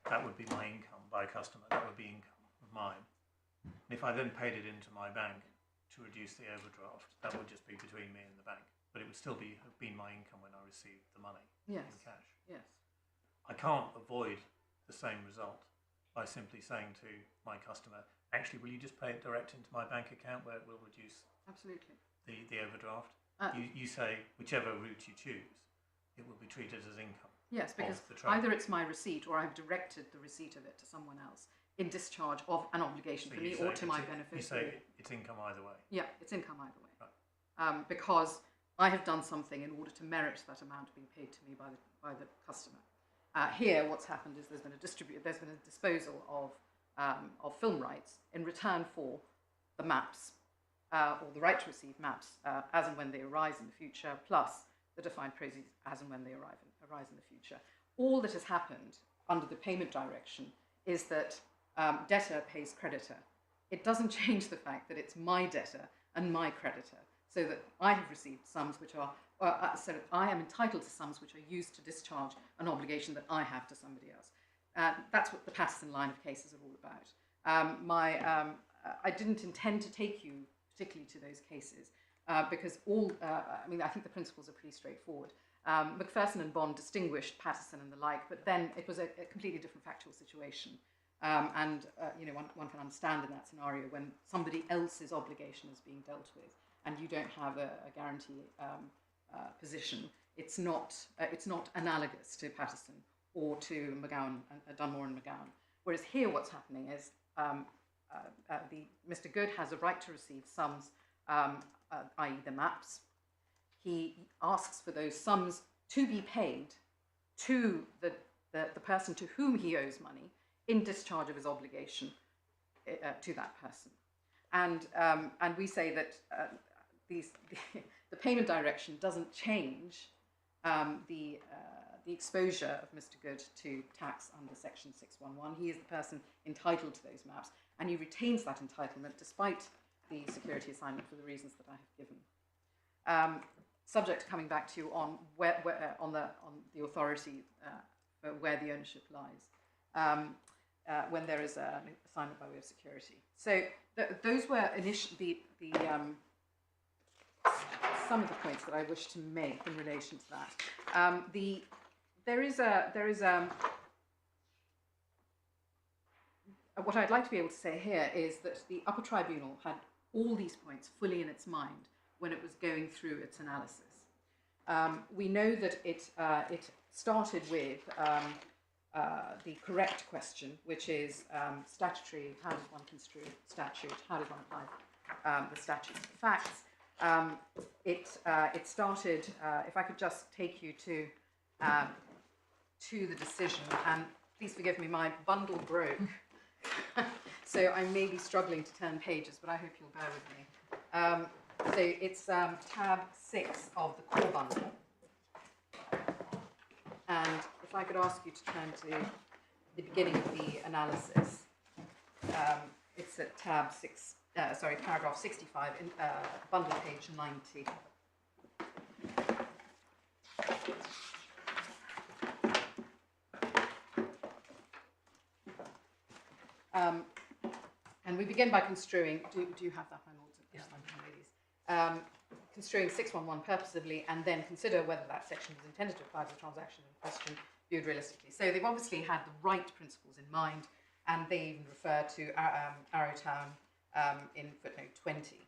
that would be my income by a customer. That would be income of mine. And if I then paid it into my bank to reduce the overdraft, that would just be between me and the bank. But it would still have been my income when I received the money in cash. Yes. I can't avoid the same result by simply saying to my customer, actually, will you just pay it direct into my bank account where it will reduce Absolutely. the overdraft? You say, whichever route you choose, it will be treated as income. Yes, because of the trade. either it's my receipt or I've directed the receipt of it to someone else in discharge of an obligation for me or to my benefit. You say it's income either way. Yeah, it's income either way. Right. Because I have done something in order to merit that amount being paid to me by the customer. Here, what's happened is there's been a disposal of film rights in return for the maps or the right to receive maps as and when they arise in the future, plus the defined proceeds as and when they arise in the future. All that has happened under the payment direction is that debtor pays creditor. It doesn't change the fact that it's my debtor and my creditor, so that I have received sums which are, so I am entitled to sums which are used to discharge an obligation that I have to somebody else. That's what the Patterson line of cases are all about. I didn't intend to take you particularly to those cases because I think the principles are pretty straightforward. Macpherson and Bond distinguished Patterson and the like, but then it was a completely different factual situation. One can understand in that scenario when somebody else's obligation is being dealt with and you don't have a guarantee position. It's not analogous to Patterson or to McGowan, Dunmore and McGowan. Whereas here what's happening is Mr. Good has a right to receive sums, i.e. the maps. He asks for those sums to be paid to the person to whom he owes money in discharge of his obligation to that person. And we say that the payment direction doesn't change the exposure of Mr. Good to tax under Section 611. He is the person entitled to those maps, and he retains that entitlement despite the security assignment for the reasons that I have given. Subject to coming back to you on on the authority for where the ownership lies when there is an assignment by way of security. So those were initially some of the points that I wish to make in relation to that. What I'd like to be able to say here is that the upper tribunal had all these points fully in its mind when it was going through its analysis. We know that it started with the correct question, which is statutory, how does one construe statute, how does one apply the statute to the facts. It started, if I could just take you to the decision, and please forgive me, my bundle broke, so I may be struggling to turn pages, but I hope you'll bear with me. So it's tab 6 of the core bundle, and if I could ask you to turn to the beginning of the analysis, it's at tab 6. Paragraph 65 in bundle page 90. And we begin by construing, do you have that, my lords? Yes, ladies. Construing 611 purposively, and then consider whether that section is intended to apply to the transaction in question viewed realistically. So they've obviously had the right principles in mind, and they even refer to Arrowtown in footnote 20.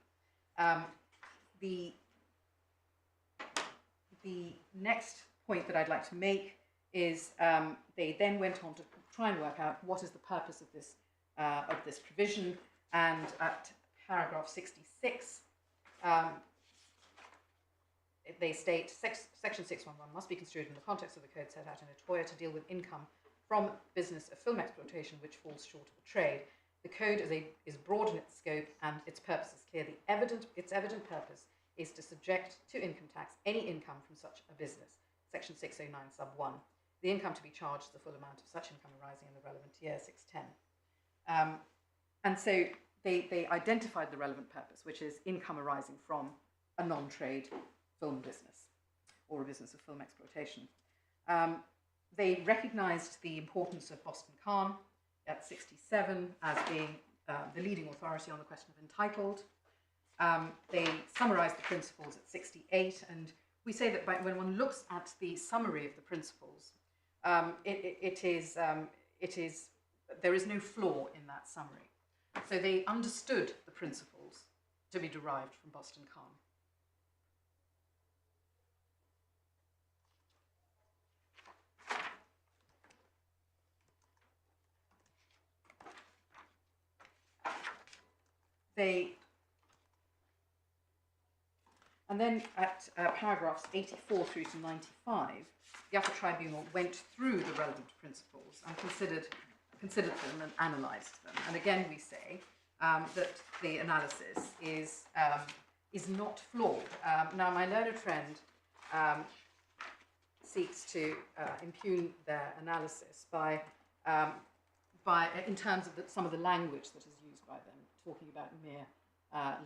The next point that I'd like to make is they then went on to try and work out what is the purpose of this provision, and at paragraph 66 they state section 611 must be construed in the context of the code set out in Atoya to deal with income from business of film exploitation which falls short of a trade. The code is broad in its scope and its purpose is clear. Its evident purpose is to subject to income tax any income from such a business. Section 609 sub 1. The income to be charged is the full amount of such income arising in the relevant year, 610. And so they identified the relevant purpose, which is income arising from a non-trade film business or a business of film exploitation. They recognised the importance of Boston Khan at 67 as being the leading authority on the question of entitled. They summarised the principles at 68, and we say that when one looks at the summary of the principles, there is no flaw in that summary. So they understood the principles to be derived from Boston Khan. And then at paragraphs 84 through to 95, the Upper Tribunal went through the relevant principles and considered them and analysed them. And again, we say that the analysis is not flawed. Now, my learned friend seeks to impugn their analysis by in terms of some of the language that is used by them, talking about mere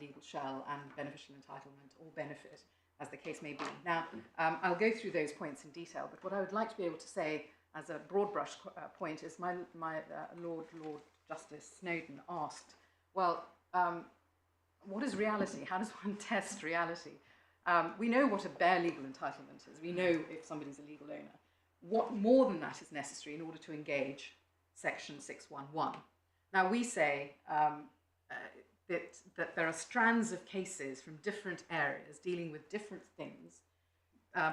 legal shell and beneficial entitlement or benefit, as the case may be. Now, I'll go through those points in detail, but what I would like to be able to say as a broad brush point is my Lord Justice Snowden asked, well, what is reality? How does one test reality? We know what a bare legal entitlement is. We know if somebody's a legal owner. What more than that is necessary in order to engage Section 611? Now, we say that there are strands of cases from different areas dealing with different things,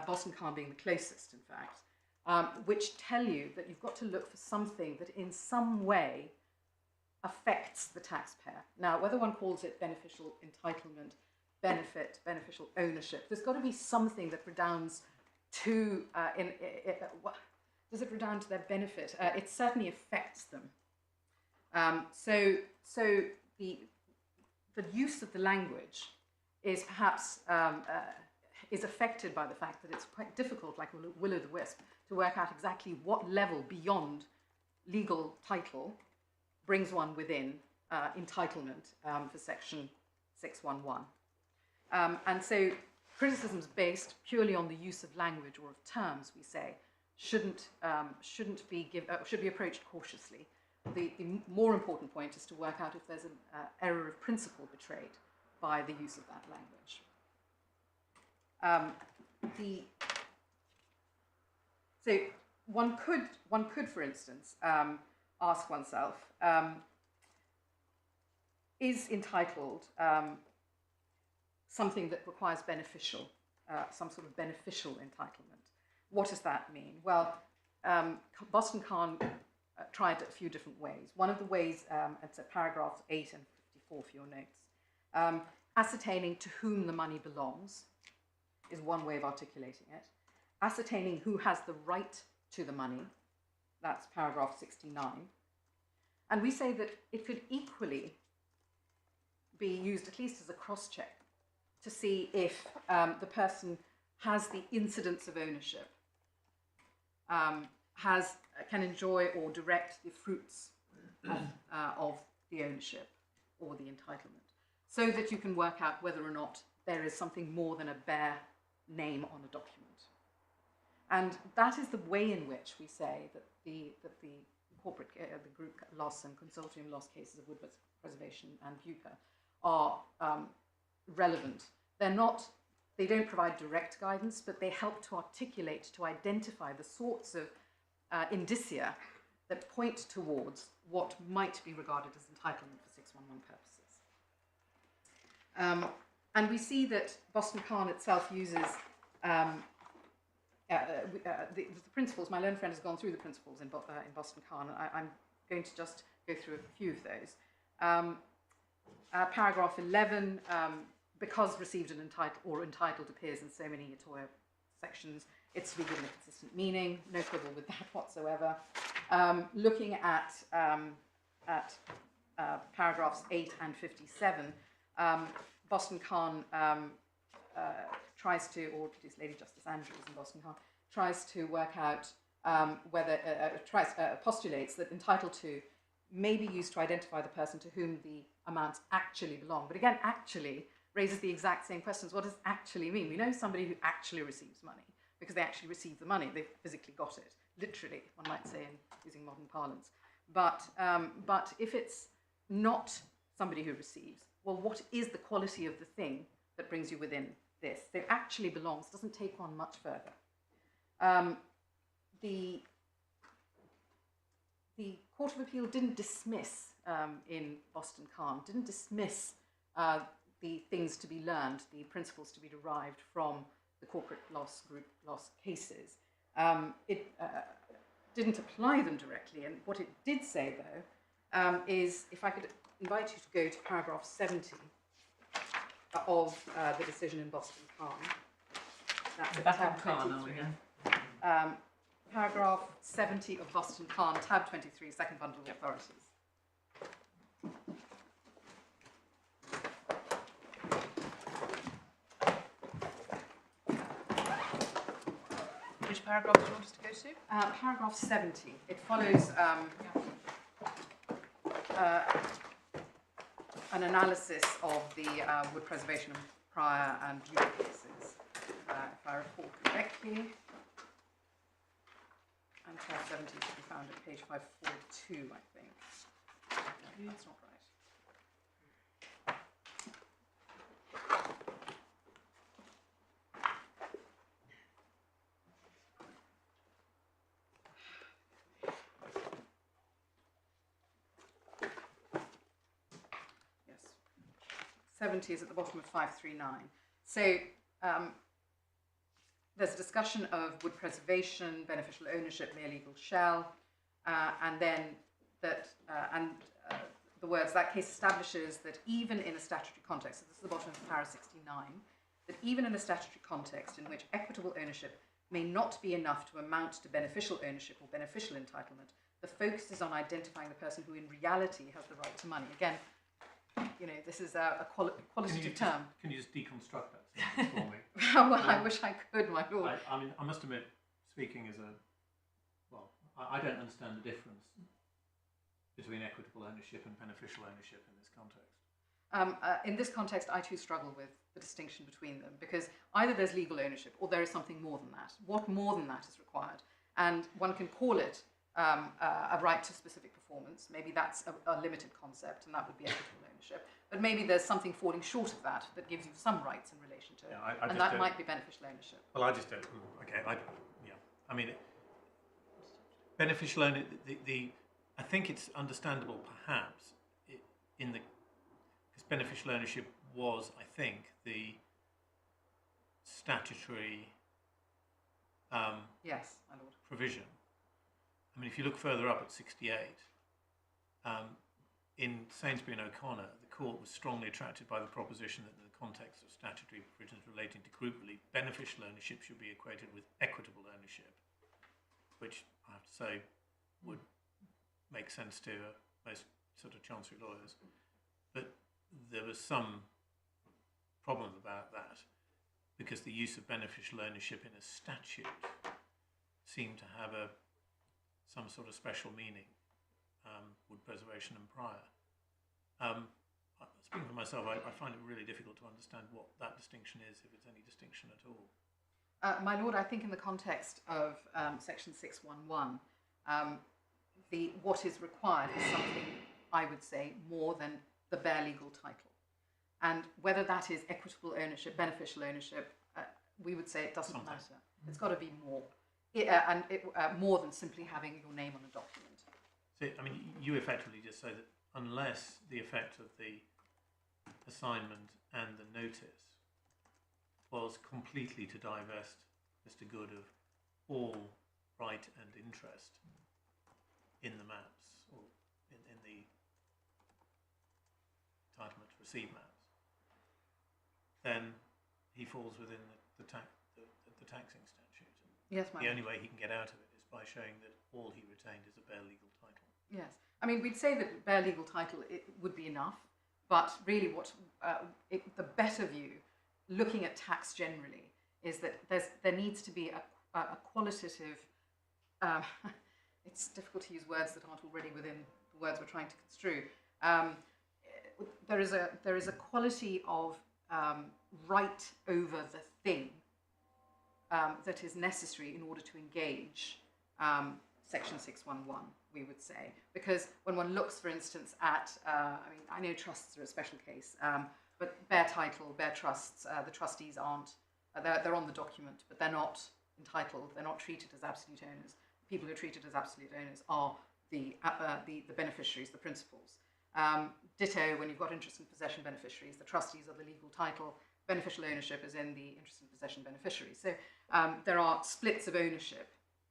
Boston Khan being the closest, in fact, which tell you that you've got to look for something that in some way affects the taxpayer. Now, whether one calls it beneficial entitlement, benefit, beneficial ownership, there's got to be something that redounds to, does it redound to their benefit? It certainly affects them. So the use of the language is perhaps is affected by the fact that it's quite difficult, like will-o'-the-wisp, to work out exactly what level beyond legal title brings one within entitlement for Section 611. And so criticisms based purely on the use of language or of terms, we say, should be approached cautiously. The more important point is to work out if there's an error of principle betrayed by the use of that language. So one could, for instance, ask oneself, is entitled something that requires beneficial, some sort of beneficial entitlement? What does that mean? Well, Boston Khan tried it a few different ways. One of the ways, it's at paragraphs 8 and 54 for your notes, ascertaining to whom the money belongs is one way of articulating it. Ascertaining who has the right to the money, that's paragraph 69. And we say that it could equally be used at least as a cross-check to see if the person has the incidence of ownership, can enjoy or direct the fruits of the ownership or the entitlement, so that you can work out whether or not there is something more than a bare name on a document. And that is the way in which we say that the corporate, the group loss and consortium loss cases of Woodward's Preservation and Bupa are relevant. They don't provide direct guidance, but they help to articulate, to identify the sorts of indicia that point towards what might be regarded as entitlement for 611 purposes. And we see that Boston Khan itself uses the principles. My learned friend has gone through the principles in Boston Khan, and I'm going to just go through a few of those. Paragraph 11, because received and entitled appears in so many Atoya sections, it's to be given a consistent meaning, no quibble with that whatsoever. Looking at paragraphs 8 and 57, Boston Khan tries to, or at least Lady Justice Andrews in Boston Khan, tries to work out whether, postulates that entitled to may be used to identify the person to whom the amounts actually belong. But again, actually raises the exact same questions. What does actually mean? We know somebody who actually receives money because they actually receive the money, they've physically got it. literally, one might say, in using modern parlance. But if it's not somebody who receives, well, what is the quality of the thing that brings you within this? So it actually belongs, doesn't take one much further. The Court of Appeal didn't dismiss, in Boston Khan, didn't dismiss the things to be learned, the principles to be derived from the corporate loss, group loss cases. It didn't apply them directly, and what it did say, though, is, if I could invite you to go to paragraph 70 of the decision in Boston Khan. That's at tab 23. Paragraph 70 of Boston Khan, tab 23, second bundle of authorities. Which paragraph do you want us to go to? Paragraph 70. It follows an analysis of the wood preservation of prior and due cases, if I recall correctly. And tab 70 is to be found at page 542, I think. No, that's not right. Yes. 70 is at the bottom of 539. So there's a discussion of wood preservation, beneficial ownership, mere legal shell, and then that, the words, that case establishes that even in a statutory context, so this is the bottom of para 69, that even in a statutory context in which equitable ownership may not be enough to amount to beneficial ownership or beneficial entitlement, the focus is on identifying the person who in reality has the right to money. Again, you know, this is a qualitative term. Can you just deconstruct that sentence for me? Well, I wish I could, my lord. I mean, I must admit, speaking as I don't understand the difference between equitable ownership and beneficial ownership in this context. In this context, I too struggle with the distinction between them, because either there's legal ownership or there is something more than that. What more than that is required? And one can call it a right to specific performance. Maybe that's a limited concept, and that would be equitable ownership. But maybe there's something falling short of that that gives you some rights in relation to it, and that might be beneficial ownership. Well, I just don't. Okay, I mean, beneficial ownership. I think it's understandable, perhaps, because beneficial ownership was, I think, the statutory yes, my lord. provision. I mean, if you look further up at 68, in Sainsbury and O'Connor, the court was strongly attracted by the proposition that in the context of statutory provisions relating to group relief, beneficial ownership should be equated with equitable ownership, which I have to say would make sense to most sort of chancery lawyers. But there was some problem about that, because the use of beneficial ownership in a statute seemed to have some sort of special meaning, wood preservation and prior. Speaking for myself, I find it really difficult to understand what that distinction is, if it's any distinction at all. My lord, I think in the context of section 611, what is required is something, I would say, more than the bare legal title. And whether that is equitable ownership, beneficial ownership, we would say it doesn't matter. It's got to be more. More than simply having your name on a document. So, I mean, you effectively just say that unless the effect of the assignment and the notice was completely to divest Mr. Good of all right and interest in the maps, or in the entitlement to receive maps, then he falls within the taxing statute. Yes, ma'am. The only way he can get out of it is by showing that all he retained is a bare legal title. Yes. I mean, we'd say that bare legal title would be enough, but really the better view, looking at tax generally, is that there needs to be a qualitative, it's difficult to use words that aren't already within the words we're trying to construe. There is a quality of right over the thing that is necessary in order to engage Section 611, we would say, because when one looks, for instance, at, I know trusts are a special case, but bare title, bare trusts, the trustees aren't, they're on the document, but they're not entitled, they're not treated as absolute owners. People who are treated as absolute owners are the beneficiaries, the principals. Ditto, when you've got interest in possession beneficiaries, the trustees are the legal title, beneficial ownership is in the interest in possession beneficiaries. So there are splits of ownership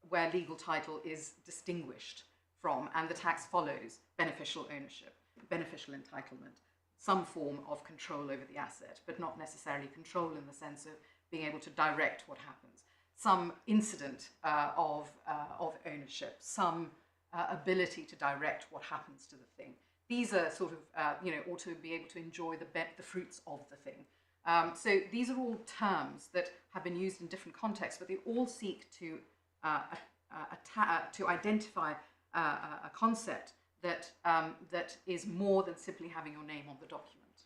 where legal title is distinguished from, and the tax follows beneficial ownership, beneficial entitlement, some form of control over the asset, but not necessarily control in the sense of being able to direct what happens. Some incident of ownership, some ability to direct what happens to the thing. These are sort of, or to be able to enjoy the fruits of the thing. So these are all terms that have been used in different contexts, but they all seek to identify a concept that is more than simply having your name on the document.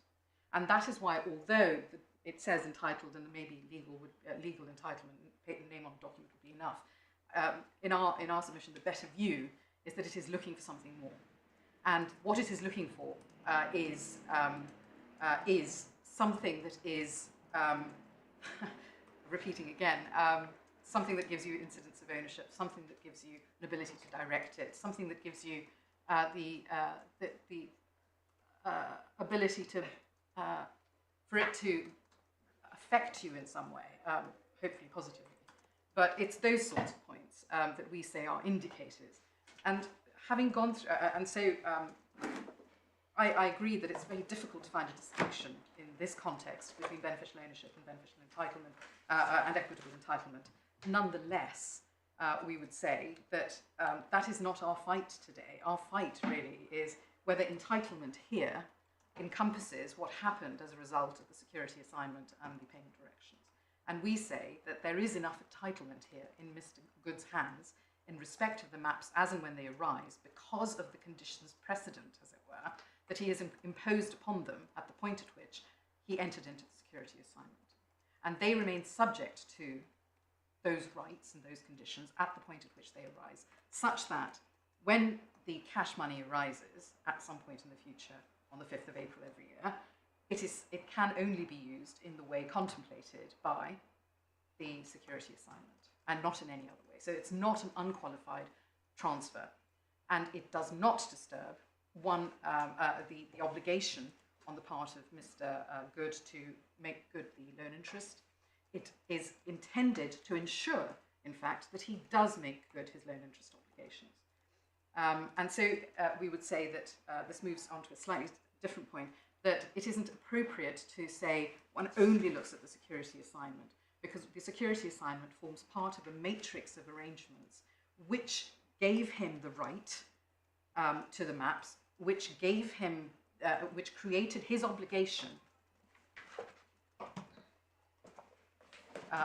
And that is why, although it says entitled and maybe legal entitlement, name on the document would be enough, in our submission, the better view is that it is looking for something more. And what it is looking for is something that is, repeating again, something that gives you incidence of ownership, something that gives you an ability to direct it, something that gives you the ability to for it to affect you in some way, hopefully positively. But it's those sorts of points that we say are indicators. And having gone through, I agree that it's very difficult to find a distinction in this context between beneficial ownership and beneficial entitlement and equitable entitlement. Nonetheless, we would say that that is not our fight today. Our fight really is whether entitlement here encompasses what happened as a result of the security assignment and the payment directions. And we say that there is enough entitlement here in Mr. Good's hands in respect of the maps as and when they arise, because of the conditions precedent, as it were, that he has imposed upon them at the point at which he entered into the security assignment. And they remain subject to those rights and those conditions at the point at which they arise, such that when the cash money arises at some point in the future, on the 5th of April every year, it can only be used in the way contemplated by the security assignment and not in any other way. So it's not an unqualified transfer, and it does not disturb the obligation on the part of Mr. Good to make good the loan interest. It is intended to ensure, in fact, that he does make good his loan interest obligations. And so we would say that this moves on to a slightly different point, that it isn't appropriate to say one only looks at the security assignment, because the security assignment forms part of a matrix of arrangements which gave him the right to the maps, which gave him, which created his obligation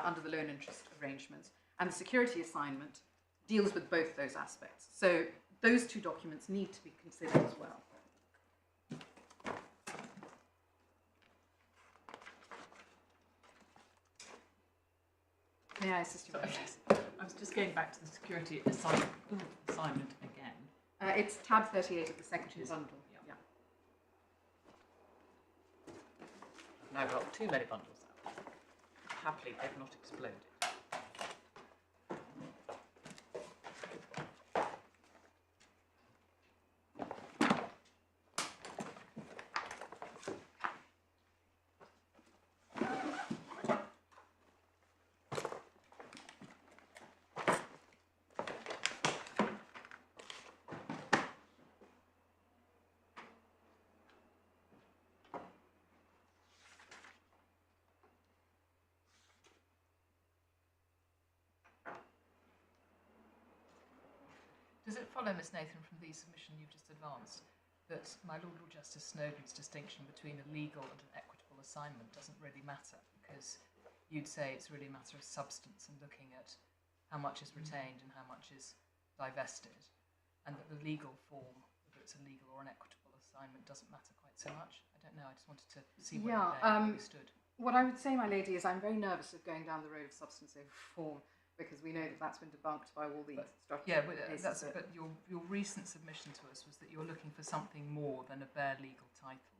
under the loan interest arrangements. And the security assignment deals with both those aspects. So those two documents need to be considered as well. May I assist you? I was just going back to the security assignment again. It's tab 38 of the second bundle. Yeah. I've now got too many bundles out. Happily, they've not exploded. Does it follow, Miss Nathan, from the submission you've just advanced, that my Lord Justice Snowden's distinction between a legal and an equitable assignment doesn't really matter, because you'd say it's really a matter of substance and looking at how much is retained and how much is divested, and that the legal form, whether it's a legal or an equitable assignment, doesn't matter quite so much? I don't know, I just wanted to see where you stood. What I would say, my lady, is I'm very nervous of going down the road of substance over form, because we know that that's been debunked by all the structural Yeah, but, cases. but your recent submission to us was that you're looking for something more than a bare legal title.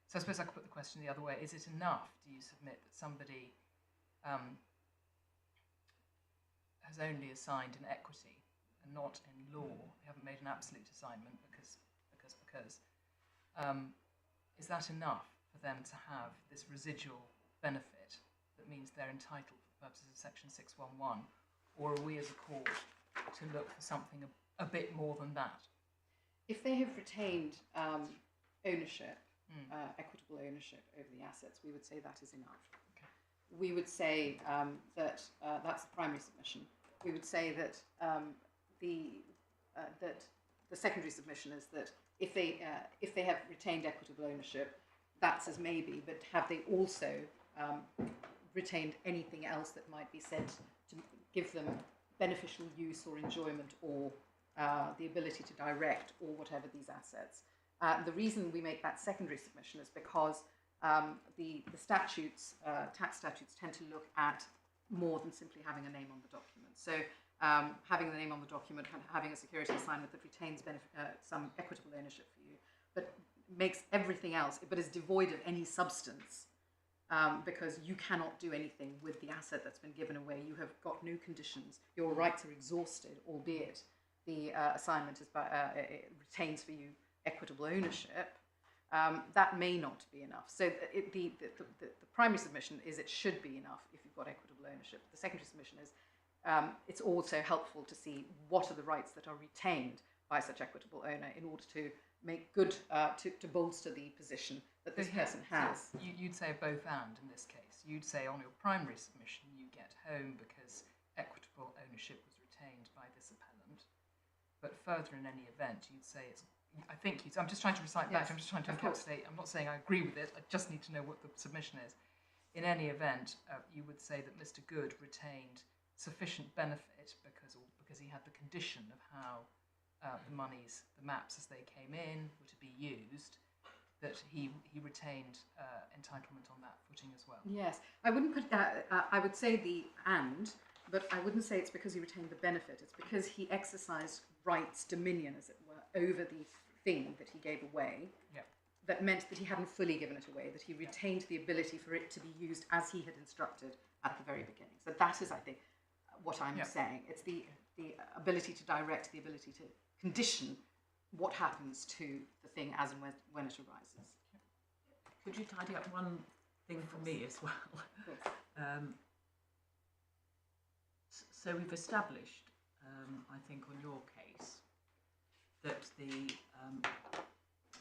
So I suppose I could put the question the other way. Is it enough, do you submit, that somebody has only assigned in equity and not in law? They haven't made an absolute assignment because. Is that enough for them to have this residual benefit that means they're entitled for the purposes of Section 611? Or are we as a court to look for something a bit more than that? If they have retained ownership, equitable ownership over the assets, we would say that is enough. Okay. We would say that that's the primary submission. We would say that that the secondary submission is that if they have retained equitable ownership, that's as maybe, but have they also retained anything else that might be said to give them beneficial use or enjoyment or the ability to direct or whatever these assets. The reason we make that secondary submission is because the statutes, tax statutes, tend to look at more than simply having a name on the document. So having the name on the document, having a security assignment that retains some equitable ownership for you, but makes everything else, but is devoid of any substance, because you cannot do anything with the asset that's been given away. You have got no conditions. Your rights are exhausted, albeit the assignment it retains for you equitable ownership. That may not be enough. So the primary submission is it should be enough if you've got equitable ownership. The secondary submission is it's also helpful to see what are the rights that are retained by such equitable owner in order to make good, to bolster the position that this person has. So you'd say both and in this case. You'd say on your primary submission you get home because equitable ownership was retained by this appellant. But further in any event, you'd say it's, I'm just trying to recite back, I'm just trying to encapsulate, I'm not saying I agree with it, I just need to know what the submission is. In any event, you would say that Mr. Good retained sufficient benefit because he had the condition of how the maps as they came in were to be used, that he retained entitlement on that footing as well. Yes, I wouldn't put that, I would say the and, but I wouldn't say it's because he retained the benefit, it's because he exercised rights, dominion as it were, over the thing that he gave away. Yeah. That meant that he hadn't fully given it away, that he retained the ability for it to be used as he had instructed at the very beginning. So that is, I think, what I'm saying. It's the ability to direct, the ability to condition what happens to the thing as and when it arises. Could you tidy up one thing for me as well? So we've established, I think on your case, that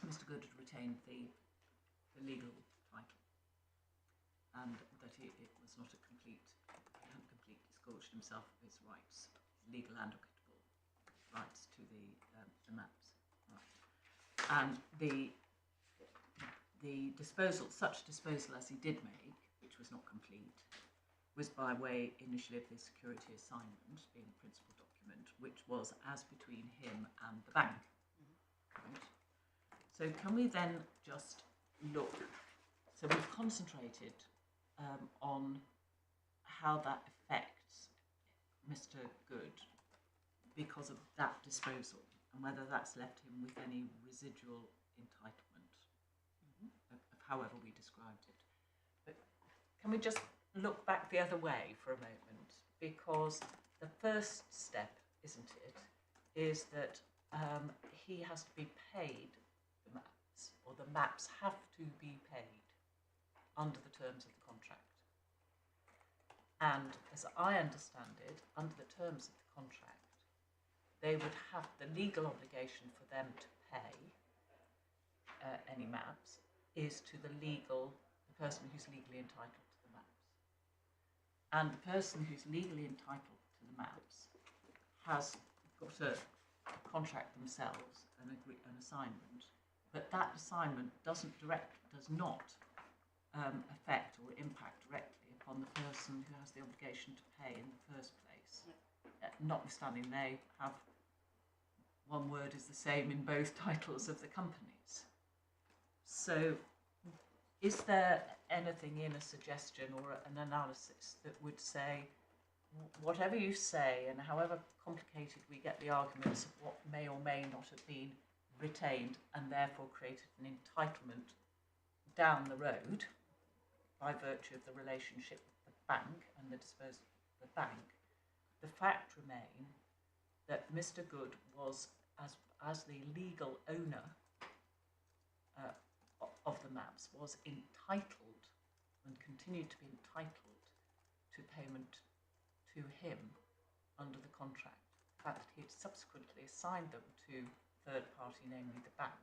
Mr. Good had retained the legal title, and that it was not a complete, he hadn't completely disgorged himself of his rights, legal and equitable rights to the maps. Right. And the disposal, such disposal as he did make, which was not complete, was by way initially of the security assignment, being the principal document, which was as between him and the bank. Right. So can we then just look, so we've concentrated on how that affects Mr. Good because of that disposal, and whether that's left him with any residual entitlement, of however we described it. But can we just look back the other way for a moment? Because the first step, isn't it, is that he has to be paid the maps, or the maps have to be paid under the terms of the contract. And as I understand it, under the terms of the contract, they would have the legal obligation for them to pay any maps is to the person who's legally entitled to the maps. And the person who's legally entitled to the maps has got a contract themselves, an assignment, but that assignment does not affect or impact directly upon the person who has the obligation to pay in the first place. Notwithstanding they have, one word is the same in both titles of the companies. So is there anything in a suggestion or an analysis that would say whatever you say, and however complicated we get the arguments of what may or may not have been retained and therefore created an entitlement down the road by virtue of the relationship with the bank and the disposal of the bank, the fact remains that Mr. Good was, as the legal owner of the maps, was entitled and continued to be entitled to payment to him under the contract. The fact that he had subsequently assigned them to third party, namely the bank,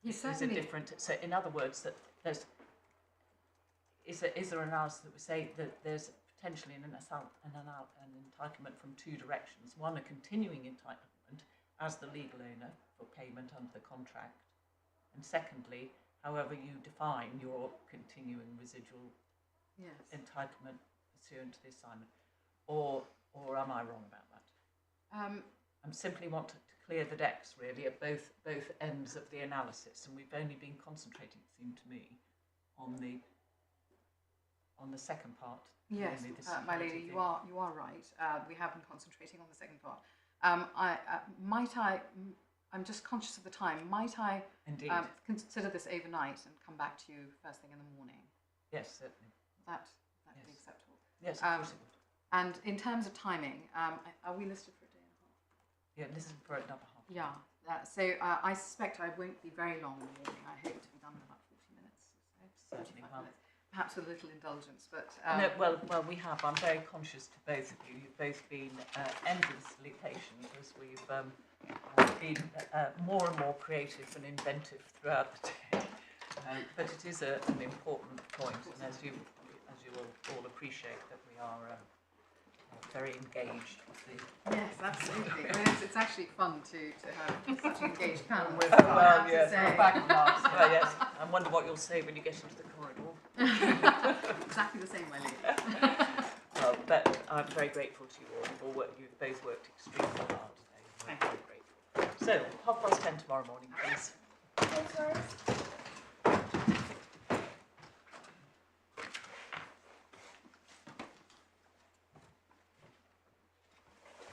is a different. So, in other words, that there's is there an analysis that would say that there's potentially an entitlement from two directions? One, a continuing entitlement as the legal owner for payment under the contract, and secondly, however you define your continuing residual entitlement pursuant to the assignment, or am I wrong about that? I simply want to clear the decks really at both ends of the analysis, and we've only been concentrating, it seemed to me, on the second part. Yes, my lady, you are right. We have been concentrating on the second part. I'm just conscious of the time. Might I consider this overnight and come back to you first thing in the morning? Yes, certainly. That would be acceptable. Yes, of course it would. And in terms of timing, are we listed for a day and a half? Yeah, listed for another half. Yeah. So I suspect I won't be very long in the morning. I hope to be done in about 40 minutes or so. Certainly. Minutes. Perhaps with a little indulgence, but no. Well, we have. I'm very conscious to both of you. You've both been endlessly patient as we've been more and more creative and inventive throughout the day. But it is an important point, and as you will all appreciate, that we are very engaged with the. Yes, absolutely. It's actually fun to have such an engaged panel with. Well, yes. Back of laughs. Yes. I wonder what you'll say when you get into the corridor. Exactly the same, my lady. Well, but I'm very grateful to you all. You've both worked extremely hard today. I'm very grateful. So, 10:30 tomorrow morning, please.